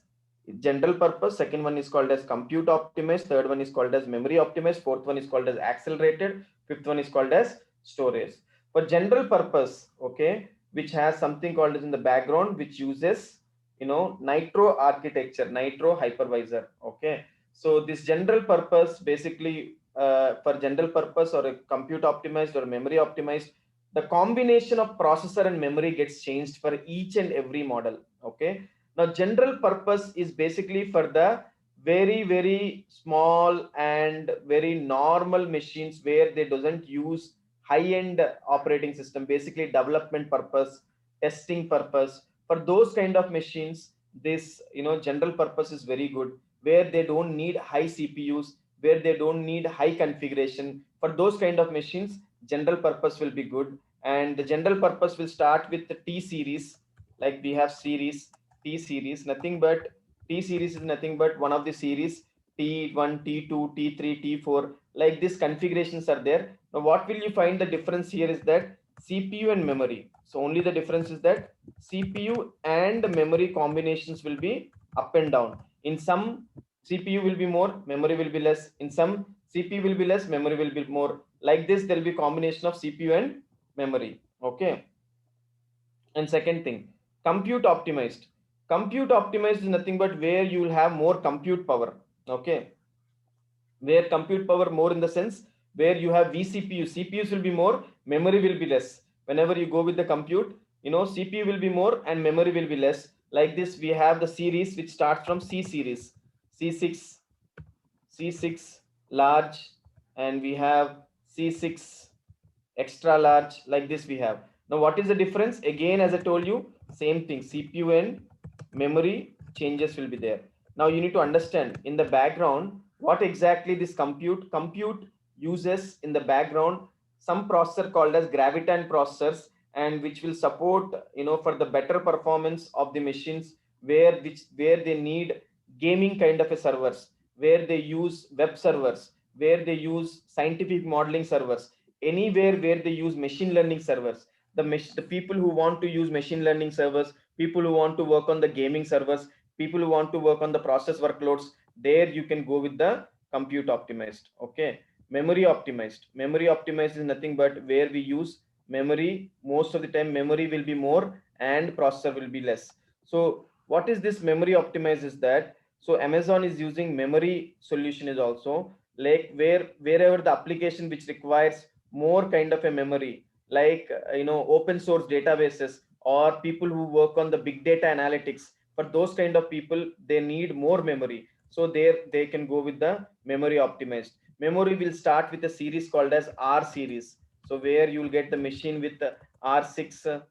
general purpose, second one is called as compute optimized, third one is called as memory optimized, fourth one is called as accelerated, fifth one is called as storage. For general purpose, okay, which has something called as in the background, which uses, Nitro architecture, Nitro hypervisor. Okay, so this general purpose basically, for general purpose or a compute optimized or memory optimized, the combination of processor and memory gets changed for each and every model. Okay, now general purpose is basically for the very small and very normal machines where they doesn't use high-end operating system, basically development purpose, testing purpose. For those kind of machines, this, general purpose is very good, where they don't need high CPUs, where they don't need high configuration. For those kind of machines, general purpose will be good. And the general purpose will start with the T series, like we have series, T series, nothing but T series is nothing but one of the series, T1, T2, T3, T4, like this configurations are there. Now what will you find the difference here is that CPU and memory. So only the difference is that CPU and memory combinations will be up and down. In some CPU will be more, memory will be less. In some CPU will be less, memory will be more. Like this, there will be combination of CPU and memory. Okay. And second thing, compute optimized. Compute optimized is nothing but where you will have more compute power. Okay, where compute power more in the sense where you have vCPU, CPUs will be more, memory will be less. Whenever you go with the compute, CPU will be more and memory will be less. Like this, we have the series which starts from C series, C6 large, and we have C6 extra large. Like this we have. Now what is the difference? Again, as I told you, same thing, CPU and memory changes will be there. Now you need to understand in the background what exactly this compute uses in the background, some processor called as graviton processors, and which will support, for the better performance of the machines, where they need gaming kind of a servers, where they use web servers, where they use scientific modeling servers, anywhere where they use machine learning servers. The people who want to use machine learning servers, people who want to work on the gaming servers, people who want to work on the process workloads, there you can go with the compute optimized. Okay, memory optimized is nothing but where we use memory, most of the time memory will be more and processor will be less. So what is this memory optimized is that, so Amazon is using memory solution is also like wherever the application which requires more kind of a memory, like open source databases or people who work on the big data analytics, for those kind of people they need more memory, so there they can go with the memory optimized. Memory will start with a series called as R series, so where you will get the machine with the R6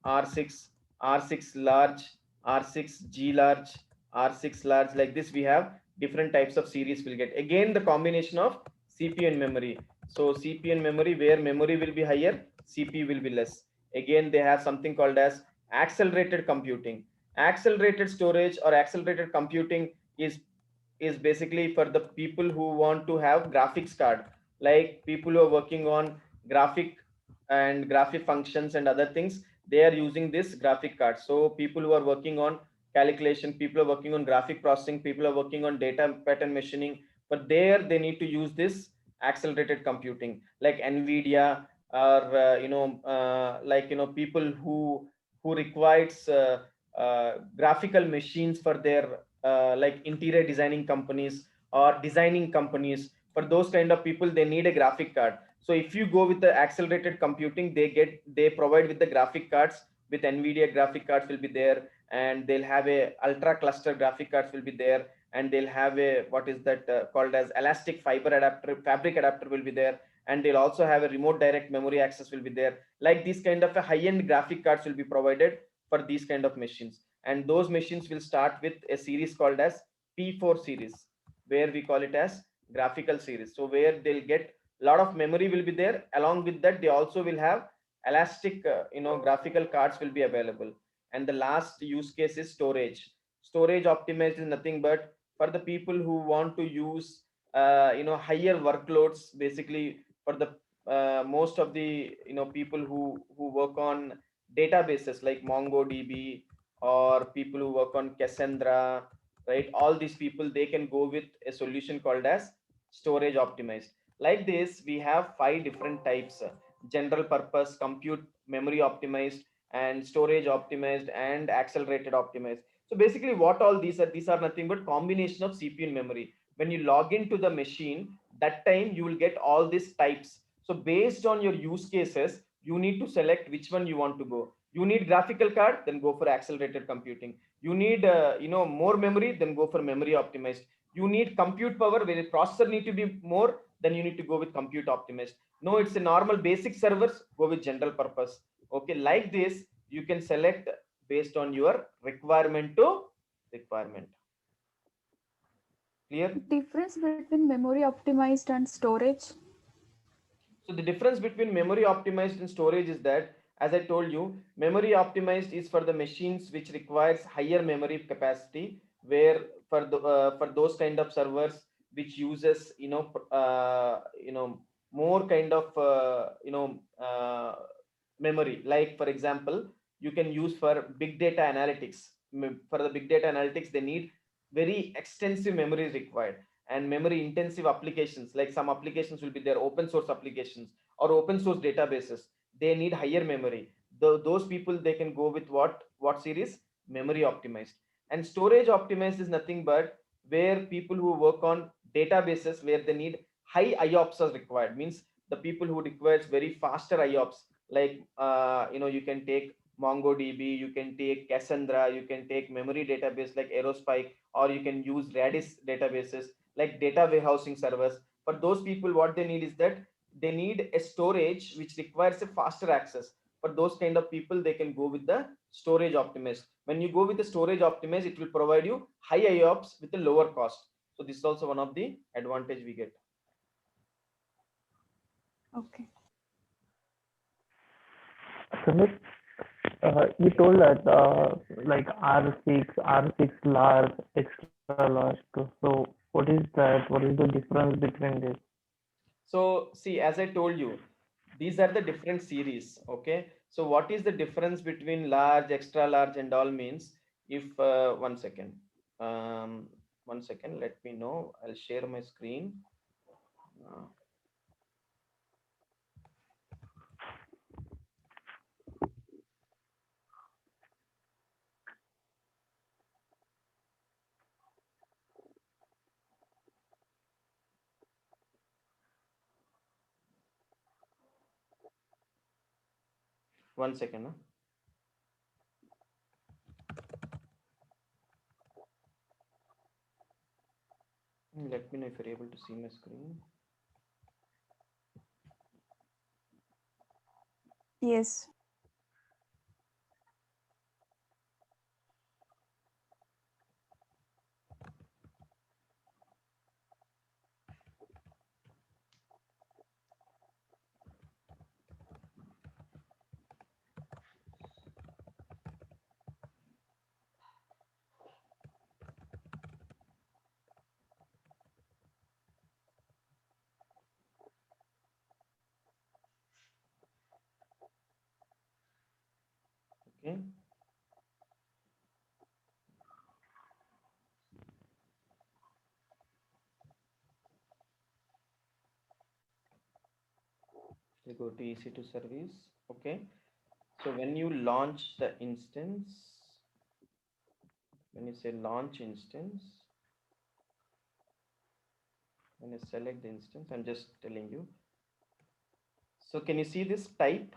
R6 large, R6 G large, R6 large, like this we have different types of series will get. Again, the combination of CPU and memory. So CPU and memory, where memory will be higher, CPU will be less. Again, they have something called as accelerated computing. Accelerated storage or accelerated computing is basically for the people who want to have graphics card, like people who are working on graphic functions and other things, they are using this graphic card. So people who are working on calculation, people are working on graphic processing, people are working on data pattern machining, but there they need to use this accelerated computing, like Nvidia, or people who requires graphical machines for their like interior designing companies or designing companies. For those kind of people, they need a graphic card. So if you go with the accelerated computing, they provide with the graphic cards. With Nvidia, graphic cards will be there, and they'll have a ultra cluster graphic cards will be there, and they'll have a what is that called as elastic fiber adapter, fabric adapter will be there, and they'll also have a remote direct memory access will be there. Like these kind of a high-end graphic cards will be provided for these kind of machines, and those machines will start with a series called as P4 series, where we call it as graphical series. So where they'll get a lot of memory will be there. Along with that, they also will have elastic graphical cards will be available. And the last use case is storage optimized is nothing but for the people who want to use higher workloads, basically for the most of the people who work on databases like MongoDB, or people who work on Cassandra, right? All these people, they can go with a solution called as storage optimized. Like this, we have 5 different types: general purpose, compute memory optimized, and storage optimized, and accelerated optimized. So basically what all these are nothing but combination of CPU and memory. When you log into the machine, that time you will get all these types. So based on your use cases, you need to select which one you want to go. You need graphical card, then go for accelerated computing. You need more memory, then go for memory optimized. You need compute power, where the processor need to be more, then you need to go with compute optimized. No, it's a normal basic servers, go with general purpose. Okay, like this you can select based on your requirement to requirement. Clear? Difference between memory optimized and storage? So the difference between memory optimized and storage is that, as I told you, memory optimized is for the machines which requires higher memory capacity, where for those kind of servers which uses more kind of memory. Like for example, you can use for big data analytics. For the big data analytics, they need very extensive memory required, and memory intensive applications, like some applications will be there, open source applications or open source databases, they need higher memory. Those people, they can go with what series? Memory optimized. And storage optimized is nothing but where people who work on databases, where they need high IOPS are required, means the people who requires very faster IOPS, like you can take MongoDB, you can take Cassandra, you can take memory database like Aerospike, or you can use Redis databases like data warehousing servers. For those people, what they need is that they need a storage which requires a faster access. For those kind of people, they can go with the storage optimized. When you go with the storage optimized, it will provide you high IOPS with a lower cost. So this is also one of the advantage we get. Okay. Sumit, you told that like R6 large, extra large. So what is that? What is the difference between this? So see, as I told you, these are the different series. Okay, so what is the difference between large, extra large and all means? If one second, let me know, I'll share my screen. uh, 1 second. Let me know if you're able to see my screen. Yes. Okay. You go to EC2 service. Okay. So when you launch the instance, when you say launch instance, when you select the instance, I'm just telling you. So can you see this type?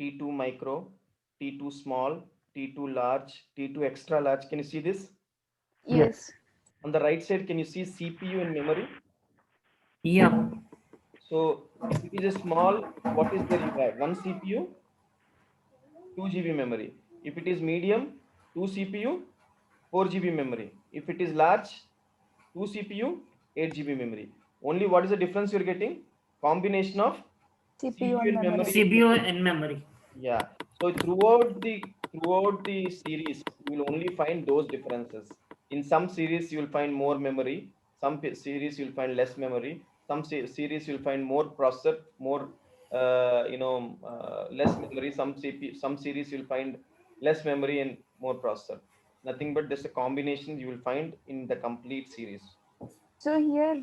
T2 micro, T2 small, T2 large, T2 extra large. Can you see this? Yes. On the right side, can you see CPU and memory? Yeah. So if it is a small, what is there you have? One CPU, 2 GB memory. If it is medium, 2 CPU, 4 GB memory. If it is large, 2 CPU, 8 GB memory. Only what is the difference you're getting? Combination of CPU and memory. CPU and memory. Yeah. So throughout the series, you will only find those differences. In some series, you will find more memory. Some series you'll find less memory. Some series you'll find more processor, more less memory. Some series you'll find less memory and more processor. Nothing but just a combination you will find in the complete series. So here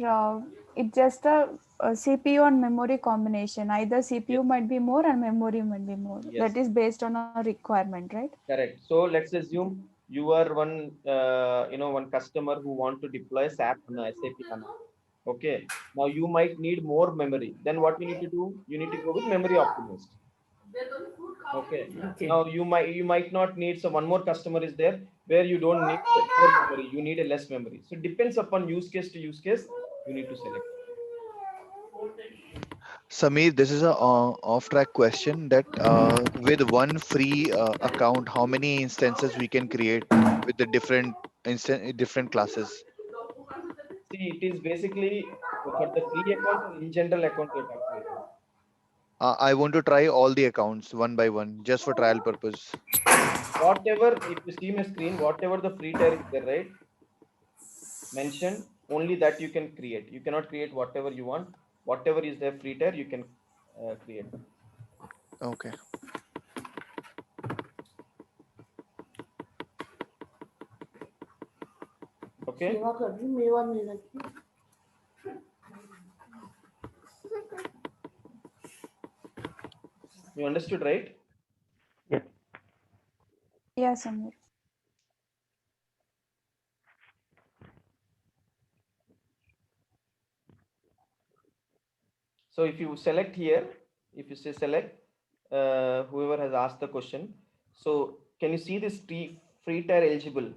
it's just a CPU and memory combination. Either CPU might be more and memory might be more. Yes. That is based on a requirement, right? Correct. So let's assume you are one customer who want to deploy SAP HANA, SAP HANA. Okay. Now you might need more memory. Then what you need to do? You need to go with memory optimized. Okay. Now you might not need. So one more customer is there where you don't need more memory. You need a less memory. So it depends upon use case to use case. You need to select. Samir, this is a off-track question that with one free account, how many instances we can create with the different classes? See, it is basically for the free account or in general account you're talking about. I want to try all the accounts one by one, just for trial purpose. Whatever, if you see my screen, whatever the free tier is there, right? Mentioned, only that you can create. You cannot create whatever you want. Whatever is there free tier, you can create. Okay. Okay. You understood, right? Yes. Yes, Samir. So if you select here, if you say select, whoever has asked the question. So can you see this free tier eligible?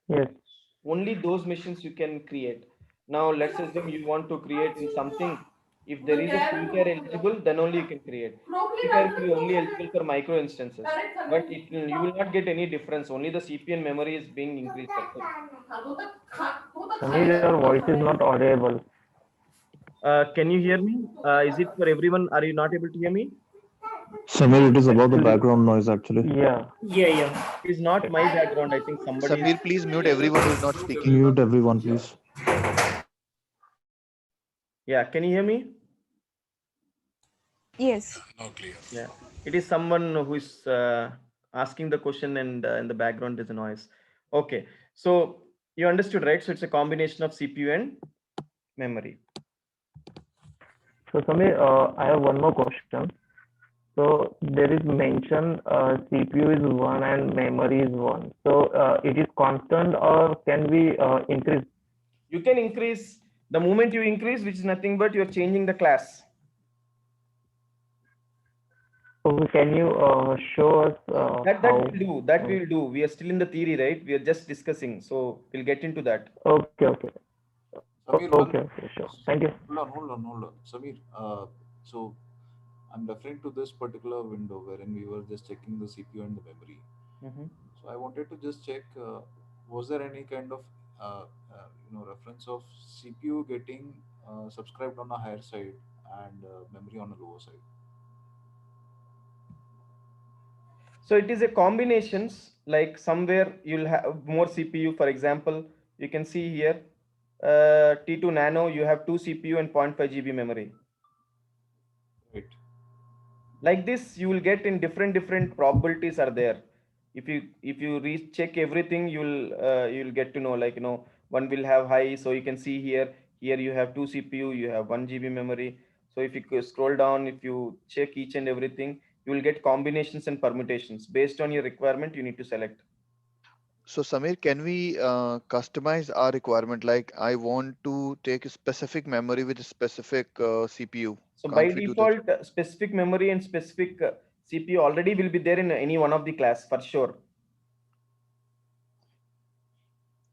Yes. Only those machines you can create. Now let's assume you want to create in something. If there is a free tier eligible, then only you can create. Free tier will be only eligible for micro instances, but you will not get any difference. Only the CPU and memory is being increased. Samir, your voice is not audible. Can you hear me? Is it for everyone? Are you not able to hear me? Samir, it is about the background noise actually. Yeah. It's not my background. I think somebody. Samir, please mute everyone who is not speaking. Mute everyone, please. Yeah, can you hear me? Yes. Now clear. Yeah, it is someone who is asking the question, and in the background there's a noise. Okay, so you understood, right? So it's a combination of CPU and memory. So Samir, I have one more question. So there is mention CPU is 1 and memory is 1. So it is constant, or can we increase? You can increase the moment you increase, which is nothing but you're changing the class. So can you show us that how? we'll do. That we'll do. We are still in the theory, right? We are just discussing, so we'll get into that. Okay, okay. Samir, Okay, sure. Thank you. Hold on. Samir, so I'm referring to this particular window wherein we were just checking the CPU and the memory. So I wanted to just check, was there any kind of reference of CPU getting subscribed on a higher side and memory on a lower side? So it is a combinations, like somewhere you'll have more CPU. For example, you can see here T2 Nano, you have 2 CPU and 0.5 GB memory. Right. Like this, you will get in different probabilities are there. If you recheck everything, you'll get to know, like, one will have high. So you can see here you have 2 CPU, you have 1 GB memory. So if you scroll down, if you check each and everything, you will get combinations and permutations based on your requirement. You need to select. So Samir, can we customize our requirement? Like I want to take a specific memory with a specific CPU. So by Can't we do that? default, specific memory and specific CPU already will be there in any one of the class for sure.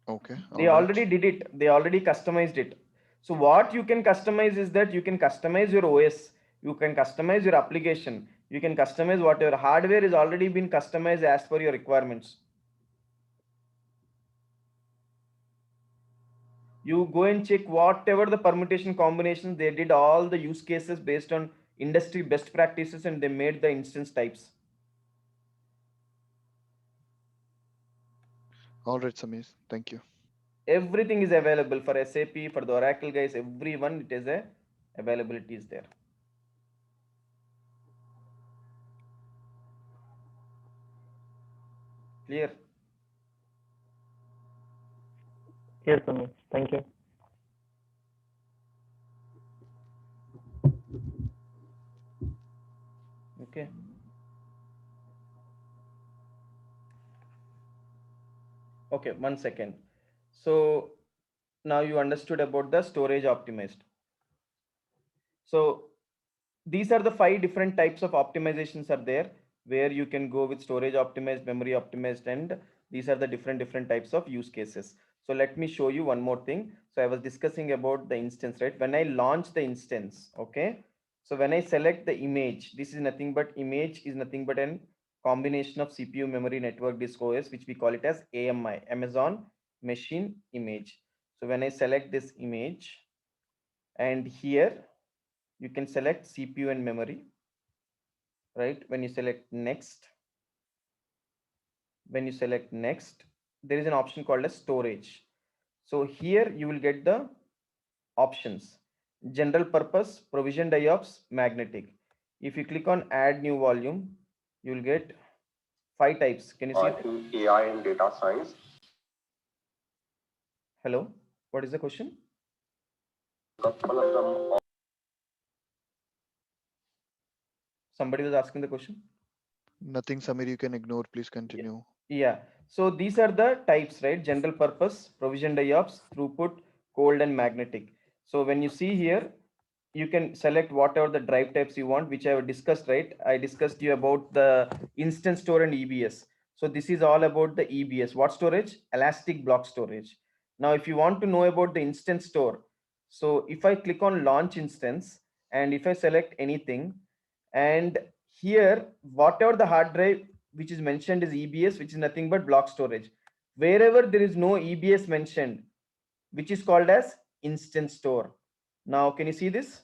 Okay. They already did it. They already customized it. So what you can customize is that you can customize your OS. You can customize your application. You can customize whatever hardware is already been customized as per your requirements. You go and check whatever the permutation combinations. They did all the use cases based on industry best practices, and they made the instance types. All right, Samir. Thank you. Everything is available for SAP, for the Oracle guys, everyone. It is a availability is there. Clear? Yes, Samir. Thank you. Okay. Okay, 1 second. So now you understood about the storage optimized. So these are the 5 different types of optimizations are there, where you can go with storage optimized, memory optimized, and these are the different types of use cases. So let me show you one more thing. So I was discussing about the instance, right? When I launch the instance, okay, so when I select the image, this is nothing but image is nothing but an combination of CPU, memory, network, disk, OS, which we call it as AMI, Amazon Machine Image. So when I select this image, and here you can select CPU and memory, right? When you select next, there is an option called as storage. So here you will get the options: general purpose, provisioned IOPS, magnetic. If you click on add new volume, you will get 5 types. Can you see? I think AI and data science. Hello, what is the question? Couple of them. Somebody was asking the question. Nothing, Samir. You can ignore. Please continue. Yeah. So these are the types, right? General purpose, provisioned IOPS, throughput, cold, and magnetic. So when you see here, you can select whatever the drive types you want, which I have discussed, right? I discussed you about the instant store and EBS. So this is all about the EBS. What storage? Elastic block storage. Now, if you want to know about the instant store, so if I click on launch instance, and if I select anything, and here, whatever the hard drive which is mentioned is EBS, which is nothing but block storage. Wherever there is no EBS mentioned, which is called as instant store. Now, can you see this?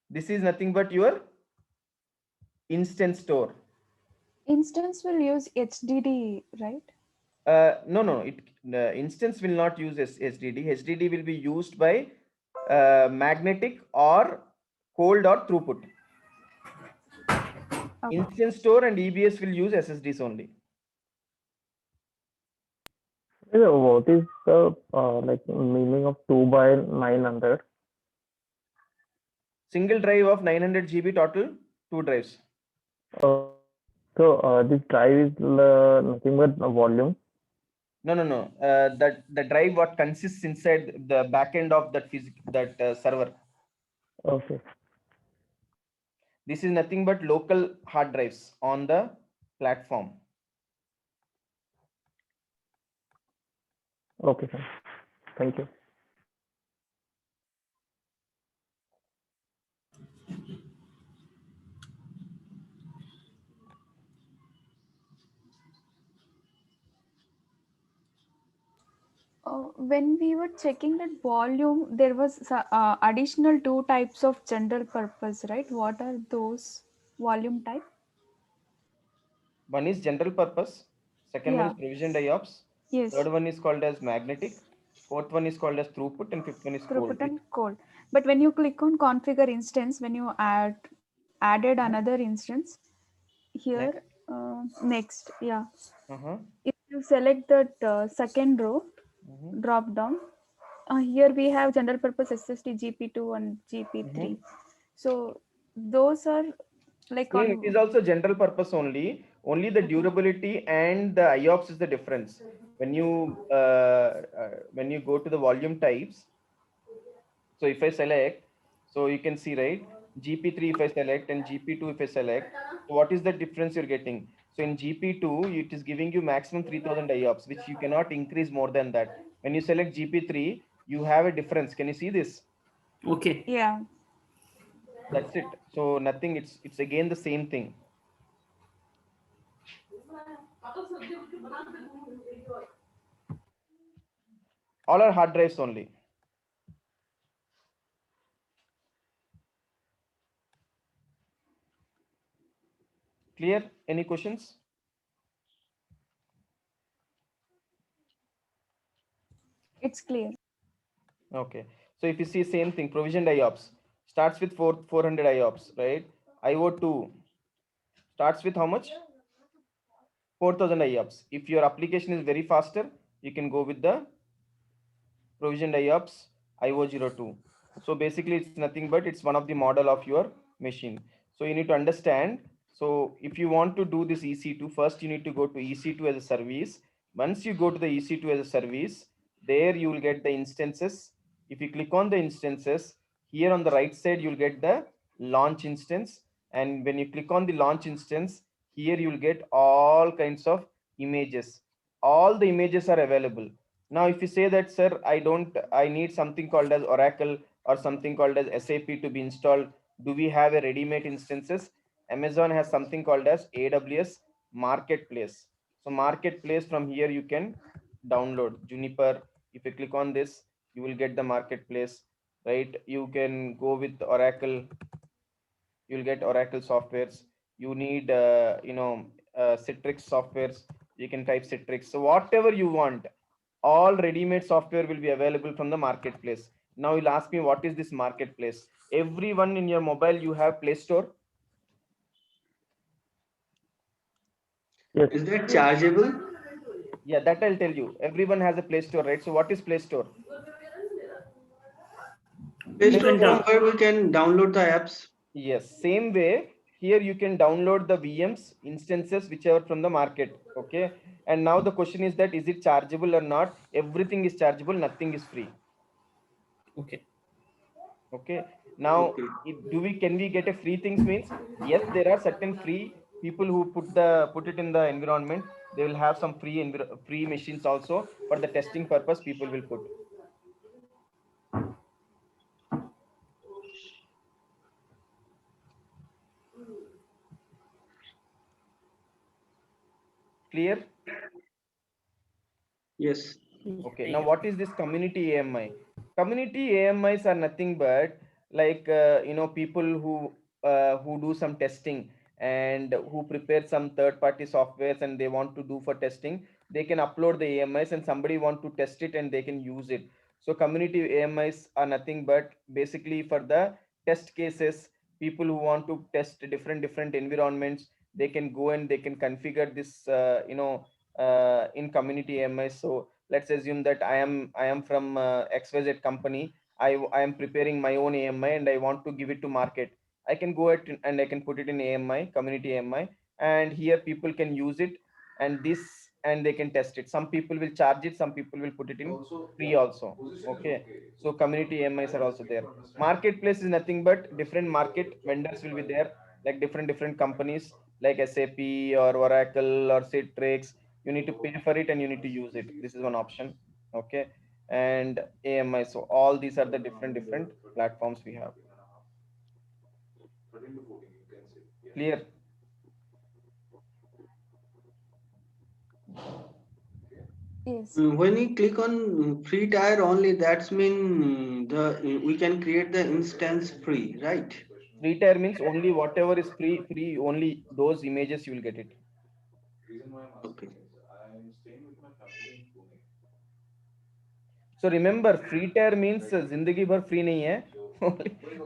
This is nothing but your instant store. Instance will use HDD, right? No. Instance will not use HDD. HDD will be used by magnetic or cold or throughput. Okay. Instant store and EBS will use SSDs only. What is the meaning of 2 by 900? Single drive of 900 GB total, 2 drives. So this drive is nothing but a volume. No. That the drive what consists inside the backend of that server. Okay. This is nothing but local hard drives on the platform. Okay, sir. Thank you. When we were checking that volume, there was additional 2 types of general purpose, right? What are those volume type? One is general purpose. Second one is provisioned IOPS. Yes. Third one is called as magnetic. Fourth one is called as throughput and fifth one is cold. Throughput and cold. But when you click on configure instance, when you added another instance here, next, yeah. If you select that second row, drop down, here we have general purpose SSD GP2 and GP3. So those are like No, it on is also general purpose only. Only the durability and the IOPS is the difference. When you go to the volume types, so if I select, so you can see, right, GP3 if I select and GP2 if I select, so what is the difference you're getting? So in GP2, it is giving you maximum 3000 IOPS, which you cannot increase more than that. When you select GP3, you have a difference. Can you see this? Okay. Yeah. That's it. So nothing, it's again the same thing. All are hard drives only. Clear? Any questions? It's clear. Okay. So if you see same thing, provisioned IOPS starts with 400 IOPS, right? IO2 starts with how much? 4000 IOPS. If your application is very faster, you can go with the provisioned IOPS IO02. So basically it's nothing but it's one of the model of your machine. So you need to understand. So if you want to do this EC2, first you need to go to EC2 as a service. Once you go to the EC2 as a service, there you will get the instances. If you click on the instances, here on the right side, you'll get the launch instance. And when you click on the launch instance, here you'll get all kinds of images. All the images are available. Now, if you say that, sir, I need something called as Oracle or something called as SAP to be installed. Do we have a ready-made instances? Amazon has something called as AWS Marketplace. So Marketplace, from here you can download Juniper. If you click on this, you will get the Marketplace, right? You can go with Oracle. You'll get Oracle softwares. You need, Citrix softwares. You can type Citrix. So whatever you want, all ready-made software will be available from the marketplace. Now you'll ask me, what is this marketplace? Everyone in your mobile, you have Play Store. Yes. Is that chargeable? Yeah, that I'll tell you. Everyone has a Play Store, right? So what is Play Store? Play Store from where we can download the apps. Yes, same way. Here you can download the VMs instances, whichever from the market. Okay. And now the question is that, is it chargeable or not? Everything is chargeable. Nothing is free. Okay. Okay. Now, can we get a free things? Means yes, there are certain free people who put it in the environment. They will have some free machines also for the testing purpose. People will put. Clear? Yes. Okay. Now, what is this community AMI? Community AMIs are nothing but like people who do some testing and who prepare some third-party softwares and they want to do for testing. They can upload the AMIs and somebody want to test it and they can use it. So community AMIs are nothing but basically for the test cases. People who want to test different environments, they can go and they can configure this in community AMIs. So let's assume that I am from XYZ company. I am preparing my own AMI and I want to give it to market. I can go ahead and I can put it in AMI, community AMI, and here people can use it and they can test it. Some people will charge it, some people will put it in free also. Okay. So community AMIs are also there. Marketplace is nothing but different market vendors will be there, like different companies like SAP or Oracle or Citrix. You need to pay for it and you need to use it. This is one option. Okay. And AMI. So all these are the different platforms we have. Clear? Yes. When we click on free tier only, that's mean we can create the instance free, right? Free tier means only whatever is free, only those images you will get it. Okay. So remember, free tier means zindagi bhar free nahi hai.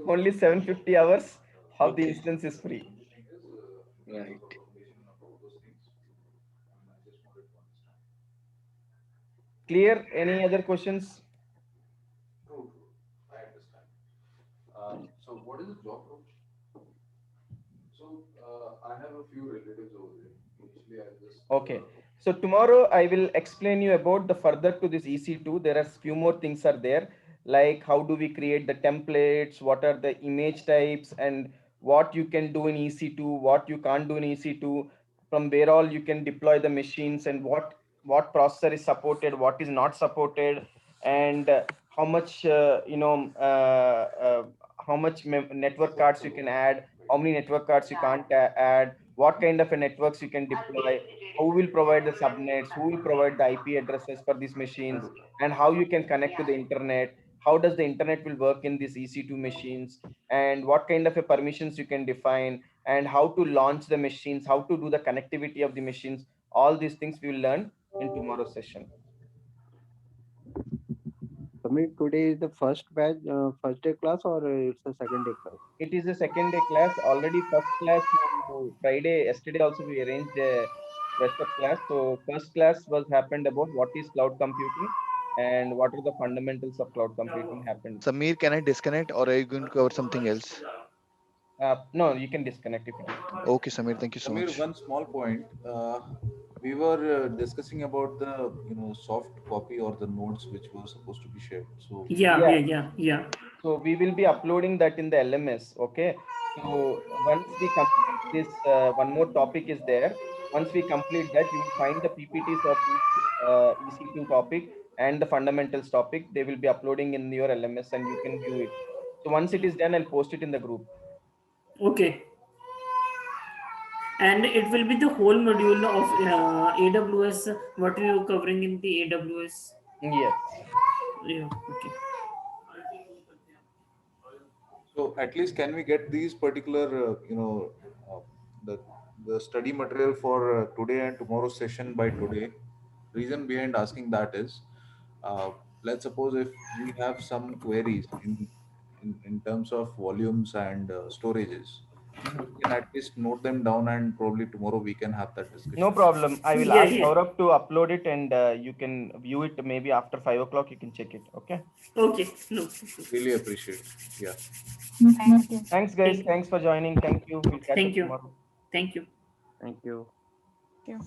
Only 750 hours of the Okay. instance is free. Right. Clear? Any other questions? True, I understand. So what is the job role? So I have a few relatives over there. Initially, I just Okay. So tomorrow I will explain you about the further to this EC2. There are few more things are there, like how do we create the templates, what are the image types, and what you can do in EC2, what you can't do in EC2, from where all you can deploy the machines, and what processor is supported, what is not supported, and how much how much network cards you can add, how many network cards you can't add, what kind of a networks you can deploy, who will provide the subnets, who will provide the IP addresses for these machines, and how you can connect to the internet, how does the internet will work in these EC2 machines, and what kind of a permissions you can define, and how to launch the machines, how to do the connectivity of the machines. All these things we will learn in tomorrow's session. Samir, today is the first batch, first day class, or it's a second day class? It is a second day class. Already first class Friday, yesterday also we arranged a rest of class. So first class was happened about what is cloud computing and what are the fundamentals of cloud computing happened. Samir, can I disconnect or are you going to cover something else? No, you can disconnect if it is. Okay, Samir, thank you so Samir, much. one small point. We were discussing about the soft copy or the notes which were supposed to be shared. So Yeah. So we will be uploading that in the LMS. Okay. So once we complete this, one more topic is there. Once we complete that, you will find the PPTs of this EC2 topic and the fundamentals topic. They will be uploading in your LMS and you can view it. So once it is done, I'll post it in the group. Okay. And it will be the whole module of AWS, what we are covering in the AWS. Yes. Yeah, okay. So at least can we get these particular, the study material for today and tomorrow's session by today? Reason behind asking that is, let's suppose if we have some queries in terms of volumes and storages, we can at least note them down and probably tomorrow we can have that discussion. No problem. I will ask Saurabh to upload it and you can view it maybe after 5 o'clock. You can check it. Okay. Okay. No. Really appreciate. Yeah. Thank you. Thanks, guys. Thanks for joining. Thank you. We'll catch up Thank you. tomorrow. Thank you. Thank you. Thank you.